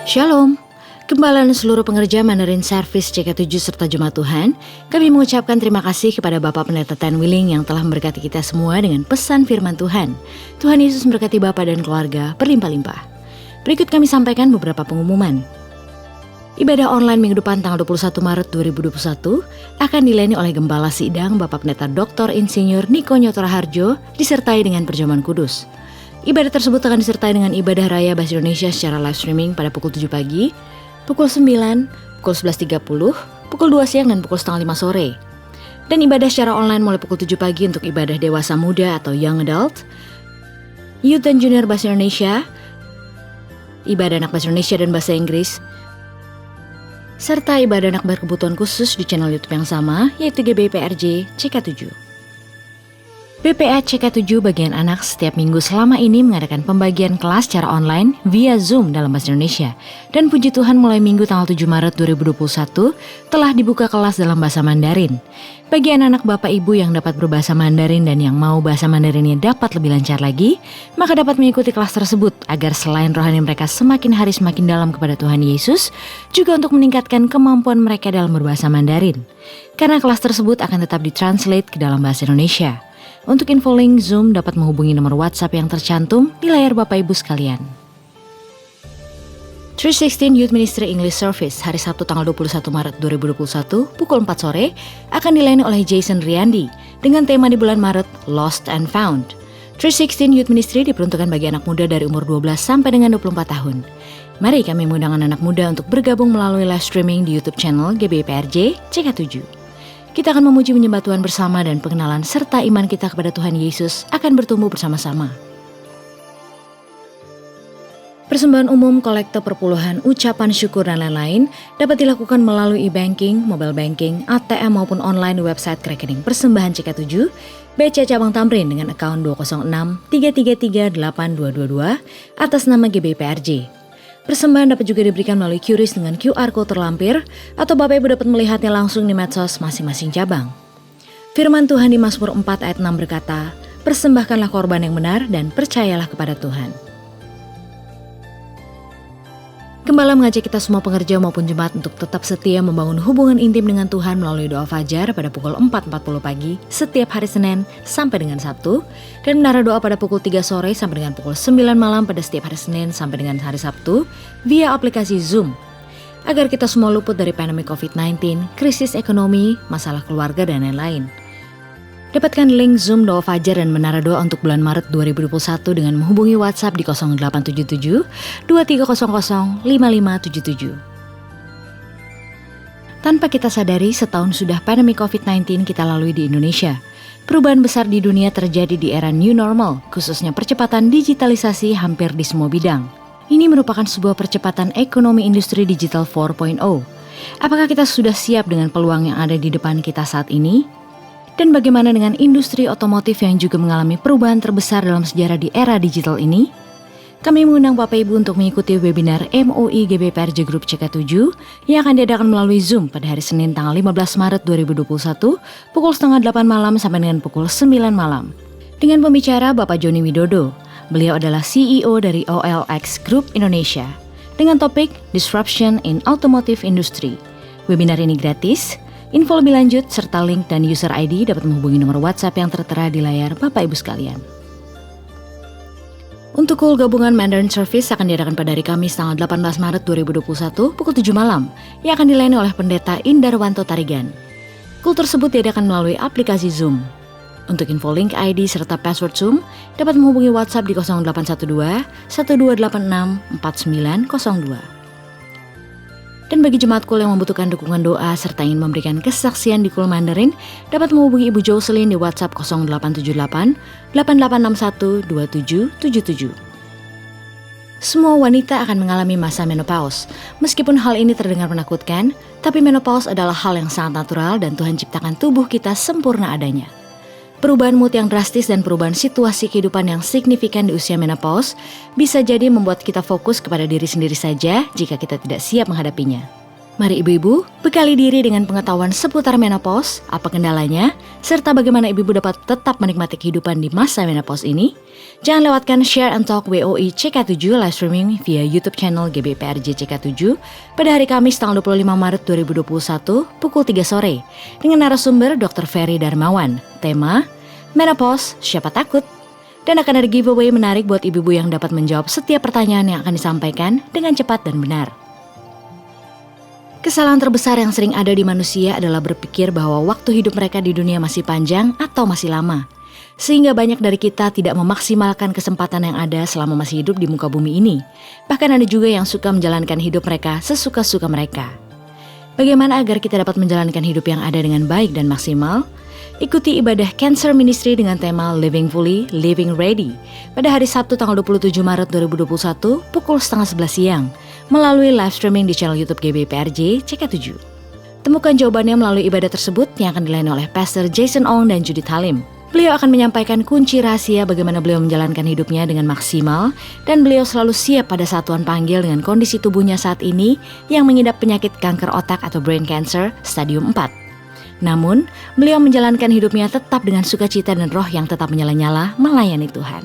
Shalom, Gembala dan seluruh pengerja Mandarin Service CK7 serta Jemaat Tuhan, kami mengucapkan terima kasih kepada Bapak Pendeta Tan Willing yang telah memberkati kita semua dengan pesan firman Tuhan. Tuhan Yesus memberkati Bapak dan keluarga berlimpah-limpah. Berikut kami sampaikan beberapa pengumuman. Ibadah online minggu depan tanggal 21 Maret 2021 akan dilayani oleh Gembala Sidang Bapak Pendeta Dr. Insinyur Niko Nyotora Harjo disertai dengan perjamuan kudus. Ibadah tersebut akan disertai dengan ibadah raya Bahasa Indonesia secara live streaming pada pukul 7 pagi, pukul 9, pukul 11.30, pukul 2 siang, dan pukul setengah 5 sore. Dan ibadah secara online mulai pukul 7 pagi untuk ibadah dewasa muda atau young adult, youth dan junior Bahasa Indonesia, ibadah anak Bahasa Indonesia dan Bahasa Inggris, serta ibadah anak berkebutuhan khusus di channel YouTube yang sama, yaitu GBPRJ CK7. BPA CK7 bagian anak setiap minggu selama ini mengadakan pembagian kelas secara online via Zoom dalam Bahasa Indonesia. Dan puji Tuhan mulai minggu tanggal 7 Maret 2021 telah dibuka kelas dalam Bahasa Mandarin. Bagi anak-anak Bapak Ibu yang dapat berbahasa Mandarin dan yang mau bahasa Mandarinnya dapat lebih lancar lagi, maka dapat mengikuti kelas tersebut agar selain rohani mereka semakin hari semakin dalam kepada Tuhan Yesus, juga untuk meningkatkan kemampuan mereka dalam berbahasa Mandarin. Karena kelas tersebut akan tetap ditranslate ke dalam Bahasa Indonesia. Untuk info link Zoom dapat menghubungi nomor WhatsApp yang tercantum di layar Bapak Ibu sekalian. 316 Youth Ministry English Service hari Sabtu tanggal 21 Maret 2021 pukul 4 sore akan dilayani oleh Jason Riandi dengan tema di bulan Maret Lost and Found. 316 Youth Ministry diperuntukkan bagi anak muda dari umur 12 sampai dengan 24 tahun. Mari kami mengundang anak muda untuk bergabung melalui live streaming di YouTube channel GBPRJ CK7. Kita akan memuji menyembah Tuhan bersama dan pengenalan serta iman kita kepada Tuhan Yesus akan bertumbuh bersama-sama. Persembahan umum, kolektor perpuluhan, ucapan syukur dan lain-lain dapat dilakukan melalui e-banking, mobile banking, ATM maupun online di website rekening persembahan CK7, BC Cabang Tamrin dengan akun 206 333 8222 atas nama GBPRJ. Persembahan dapat juga diberikan melalui QRIS dengan QR Code terlampir atau Bapak Ibu dapat melihatnya langsung di medsos masing-masing cabang. Firman Tuhan di Mazmur 4 ayat 6 berkata, "Persembahkanlah korban yang benar dan percayalah kepada Tuhan." Gembala mengajak kita semua pengerja maupun jemaat untuk tetap setia membangun hubungan intim dengan Tuhan melalui doa fajar pada pukul 4.40 pagi setiap hari Senin sampai dengan Sabtu, dan menara doa pada pukul 3 sore sampai dengan pukul 9 malam pada setiap hari Senin sampai dengan hari Sabtu via aplikasi Zoom. Agar kita semua luput dari pandemi COVID-19, krisis ekonomi, masalah keluarga, dan lain-lain. Dapatkan link Zoom Doa Fajar dan Menara Doa untuk bulan Maret 2021 dengan menghubungi WhatsApp di 0877 2300 5577. Tanpa kita sadari, setahun sudah pandemi COVID-19 kita lalui di Indonesia. Perubahan besar di dunia terjadi di era new normal, khususnya percepatan digitalisasi hampir di semua bidang. Ini merupakan sebuah percepatan ekonomi industri digital 4.0. Apakah kita sudah siap dengan peluang yang ada di depan kita saat ini? Dan bagaimana dengan industri otomotif yang juga mengalami perubahan terbesar dalam sejarah di era digital ini? Kami mengundang Bapak Ibu untuk mengikuti webinar MOI GBPRJ Group CK7 yang akan diadakan melalui Zoom pada hari Senin tanggal 15 Maret 2021 pukul setengah 8 malam sampai dengan pukul 9 malam. Dengan pembicara Bapak Joni Widodo, beliau adalah CEO dari OLX Group Indonesia dengan topik Disruption in Automotive Industry. Webinar ini gratis. Info lebih lanjut serta link dan user ID dapat menghubungi nomor WhatsApp yang tertera di layar Bapak Ibu sekalian. Untuk call gabungan Mandarin Service akan diadakan pada hari Kamis tanggal 18 Maret 2021 pukul 7 malam yang akan dilayani oleh Pendeta Indarwanto Tarigan. Call tersebut diadakan melalui aplikasi Zoom. Untuk info link ID serta password Zoom dapat menghubungi WhatsApp di 0812 1286 4902. Dan bagi jemaat Kul yang membutuhkan dukungan doa serta ingin memberikan kesaksian di Kul Mandarin, dapat menghubungi Ibu Jocelyn di WhatsApp 0878 8861 2777. Semua wanita akan mengalami masa menopause. Meskipun hal ini terdengar menakutkan, tapi menopause adalah hal yang sangat natural dan Tuhan ciptakan tubuh kita sempurna adanya. Perubahan mood yang drastis dan perubahan situasi kehidupan yang signifikan di usia menopause bisa jadi membuat kita fokus kepada diri sendiri saja jika kita tidak siap menghadapinya. Mari ibu-ibu, bekali diri dengan pengetahuan seputar menopause, apa kendalanya, serta bagaimana ibu-ibu dapat tetap menikmati kehidupan di masa menopause ini. Jangan lewatkan Share and Talk WOI CK7 live streaming via YouTube channel GBPRJ CK7 pada hari Kamis tanggal 25 Maret 2021 pukul 3 sore dengan narasumber Dr. Ferry Darmawan. Tema Menopause, siapa takut? Dan akan ada giveaway menarik buat ibu-ibu yang dapat menjawab setiap pertanyaan yang akan disampaikan dengan cepat dan benar. Kesalahan terbesar yang sering ada di manusia adalah berpikir bahwa waktu hidup mereka di dunia masih panjang atau masih lama. Sehingga banyak dari kita tidak memaksimalkan kesempatan yang ada selama masih hidup di muka bumi ini. Bahkan ada juga yang suka menjalankan hidup mereka sesuka-suka mereka. Bagaimana agar kita dapat menjalankan hidup yang ada dengan baik dan maksimal? Ikuti ibadah Cancer Ministry dengan tema Living Fully, Living Ready pada hari Sabtu tanggal 27 Maret 2021 pukul setengah 11 siang melalui live streaming di channel YouTube GBPRJ CK7. Temukan jawabannya melalui ibadah tersebut yang akan dilayani oleh Pastor Jason Ong dan Judith Halim. Beliau akan menyampaikan kunci rahasia bagaimana beliau menjalankan hidupnya dengan maksimal dan beliau selalu siap pada saat Tuhan panggil dengan kondisi tubuhnya saat ini yang mengidap penyakit kanker otak atau brain cancer stadium 4. Namun, beliau menjalankan hidupnya tetap dengan sukacita dan roh yang tetap menyala-nyala melayani Tuhan.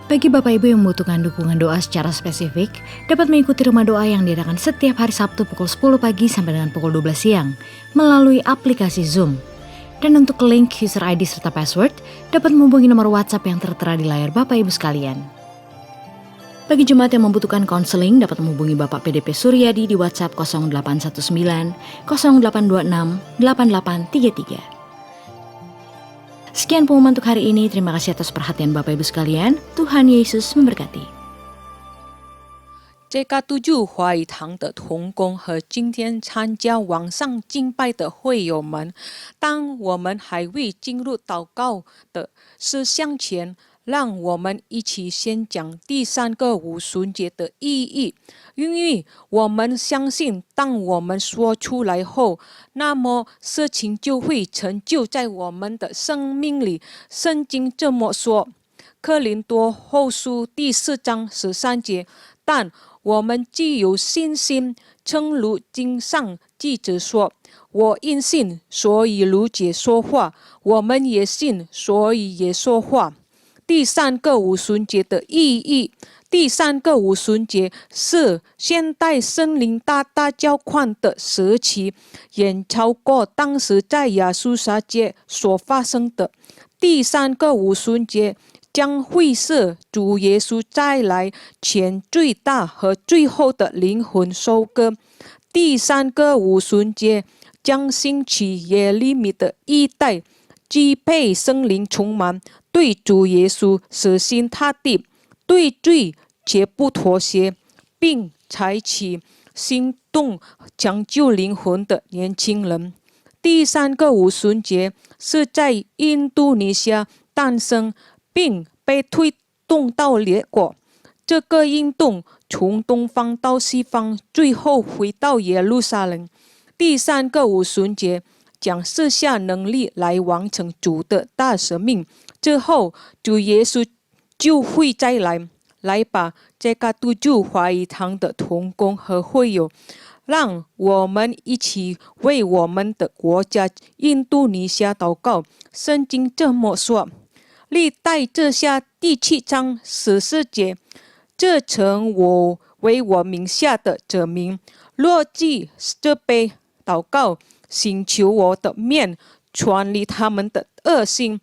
Bagi Bapak Ibu yang membutuhkan dukungan doa secara spesifik, dapat mengikuti rumah doa yang diadakan setiap hari Sabtu pukul 10 pagi sampai dengan pukul 12 siang melalui aplikasi Zoom. Dan untuk link, user ID serta password, dapat menghubungi nomor WhatsApp yang tertera di layar Bapak Ibu sekalian. Bagi jemaat yang membutuhkan konseling dapat menghubungi Bapak PDP Suryadi di WhatsApp 0819 0826 8833. Sekian pengumuman untuk hari ini. Terima kasih atas perhatian Bapak Ibu sekalian. Tuhan Yesus memberkati. JK7 华语堂的同工和今天参加网上敬拜的会友们，当我们还未进入祷告的事项前，让我们一起先讲第三个五旬节的意义，因为我们相信，当我们说出来后，那么事情就会成就在我们的生命里。圣经这么说，哥林多后书第4章13节，但我们既有信心，正如经上记着说，我因信，所以如姐说话，我们也信，所以也说话。第三个五旬节的意义，第三个五旬节是现代圣灵大大浇灌的时期，远超过当时在亚述撒节所发生的。第三个五旬节将会是主耶稣再来前最大和最后的灵魂收割。第三个五旬节将兴起耶利米的一代，既被圣灵充满，对主耶稣死心塌地，对罪绝不妥协，并采取行动抢救灵魂的年轻人。第三个五旬节是在印度尼西亚诞生，并被推动到列国。这个运动从东方到西方，最后回到耶路撒冷。第三个五旬节将赐下能力来完成主的大使命。之后，主耶稣就会再来。来吧，这个督救华语堂的同工和会友，让我们一起为我们的国家印度尼西亚祷告。圣经这么说：历代志下第7章14节，这曾我为我名下的者民，若记这杯祷告，请求我的面，传离他们的恶行，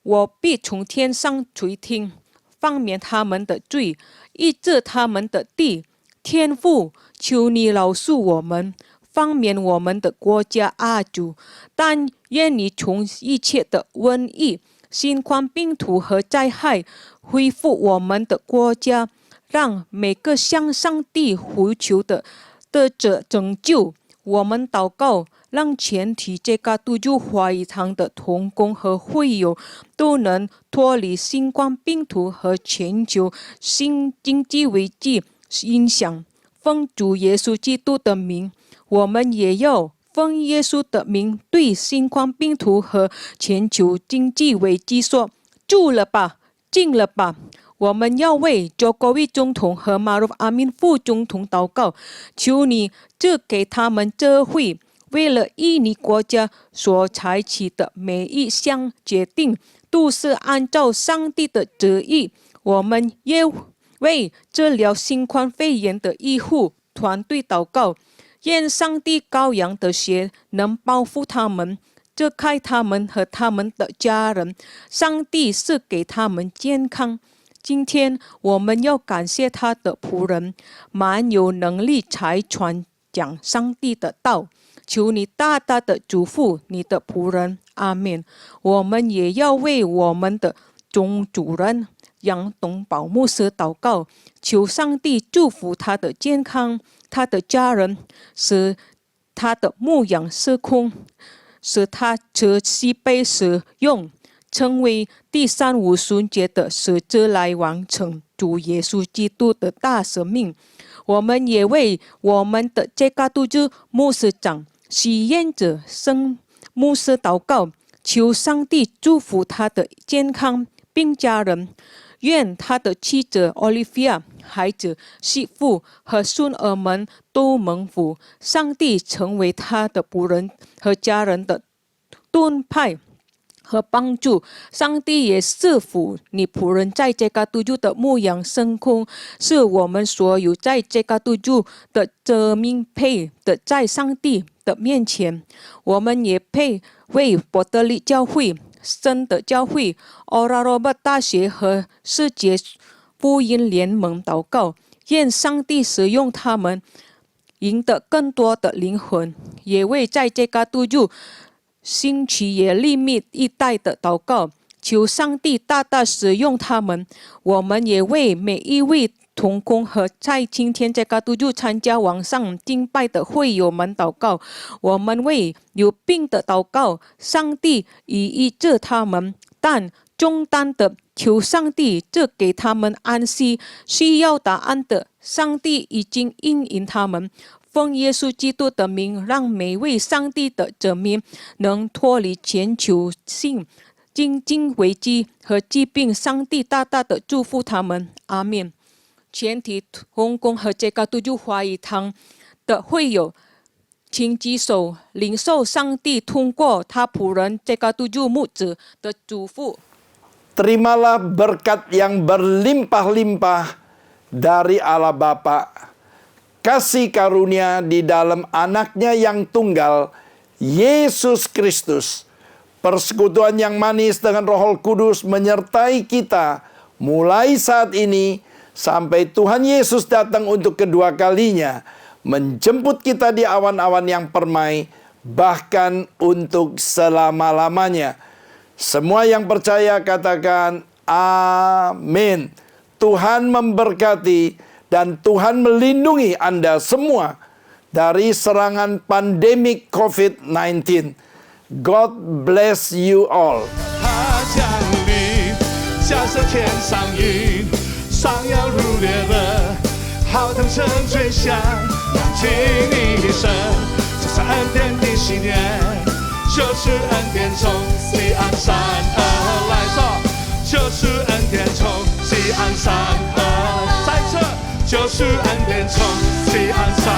我必从天上垂听，放免他们的罪，医治他们的地。天父，求你饶恕我们，放免我们的国家啊主！但愿你从一切的瘟疫、新冠病毒和灾害恢复我们的国家，让每个向上帝呼求的得着拯救。我们祷告，让全体这个督救华语堂的同工和会友都能脱离新冠病毒和全球新经济危机影响。奉主耶稣基督的名，我们也要奉耶稣的名对新冠病毒和全球经济危机说：住了吧，静了吧。我们要为Jokowi总统和Maruf Amin副总统祷告，求你赐给他们智慧，为了印尼国家所采取的每一项决定都是按照上帝的旨意。我们也为治疗新冠肺炎的医护团队祷告，愿上帝羔羊的血能保护他们，遮盖他们和他们的家人。上帝是给他们健康。今天我们要感谢他的仆人，蛮有能力才传讲上帝的道。求你大大的祝福你的仆人，阿们。我们也要为我们的总主任杨董宝牧师祷告，求上帝祝福他的健康，他的家人，使他的牧养事工，使他持续被使用，成为第35旬节的使者来完成主耶稣基督的大使命。我们也为我们的这个督救牧师长许愿者生牧师祷告，求上帝祝福他的健康并家人，愿他的妻子 Olivia、孩子、媳妇和孙儿们都蒙福。上帝成为他的仆人和家人的盾牌和帮助。上帝也赐福你仆人在这个督救的牧养生工，是我们所有在这个督救的责命配的，在上帝的面前。我们也配为伯特利教会、圣的教会、Oral Roberts 大学和世界福音联盟祷告，愿上帝使用他们，赢得更多的灵魂。也为在这个督救兴起也立命一代的祷告，求上帝大大使用他们。我们也为每一位同工和在今天这个督救参加网上敬拜的会友们祷告。我们为有病的祷告，上帝已医治他们，但重担的求上帝赐给他们安息，需要答案的上帝已经应允他们。奉耶稣基督的名，让每位上帝的子民能脱离全球性经济危机和疾病。上帝大大的祝福他们，阿们。全体同工和这个督救华语堂的会友，请举手领受上帝通过他仆人这个督救牧者的祝福。Terimalah berkat yang berlimpah-limpah dari Allah Bapa, kasih karunia di dalam anaknya yang tunggal, Yesus Kristus. Persekutuan yang manis dengan Roh Kudus menyertai kita mulai saat ini sampai Tuhan Yesus datang untuk kedua kalinya, menjemput kita di awan-awan yang permai, bahkan untuk selama-lamanya. Semua yang percaya katakan amin. Tuhan memberkati dan Tuhan melindungi Anda semua dari serangan pandemik COVID-19. God bless you all. 他降临，像是天上云，上要如烈热，好腾成追想，扬起你的声，这是恩典的喜年，就是恩典从西安山而来。说，就是恩典从西岸上再次，就是恩典从西岸上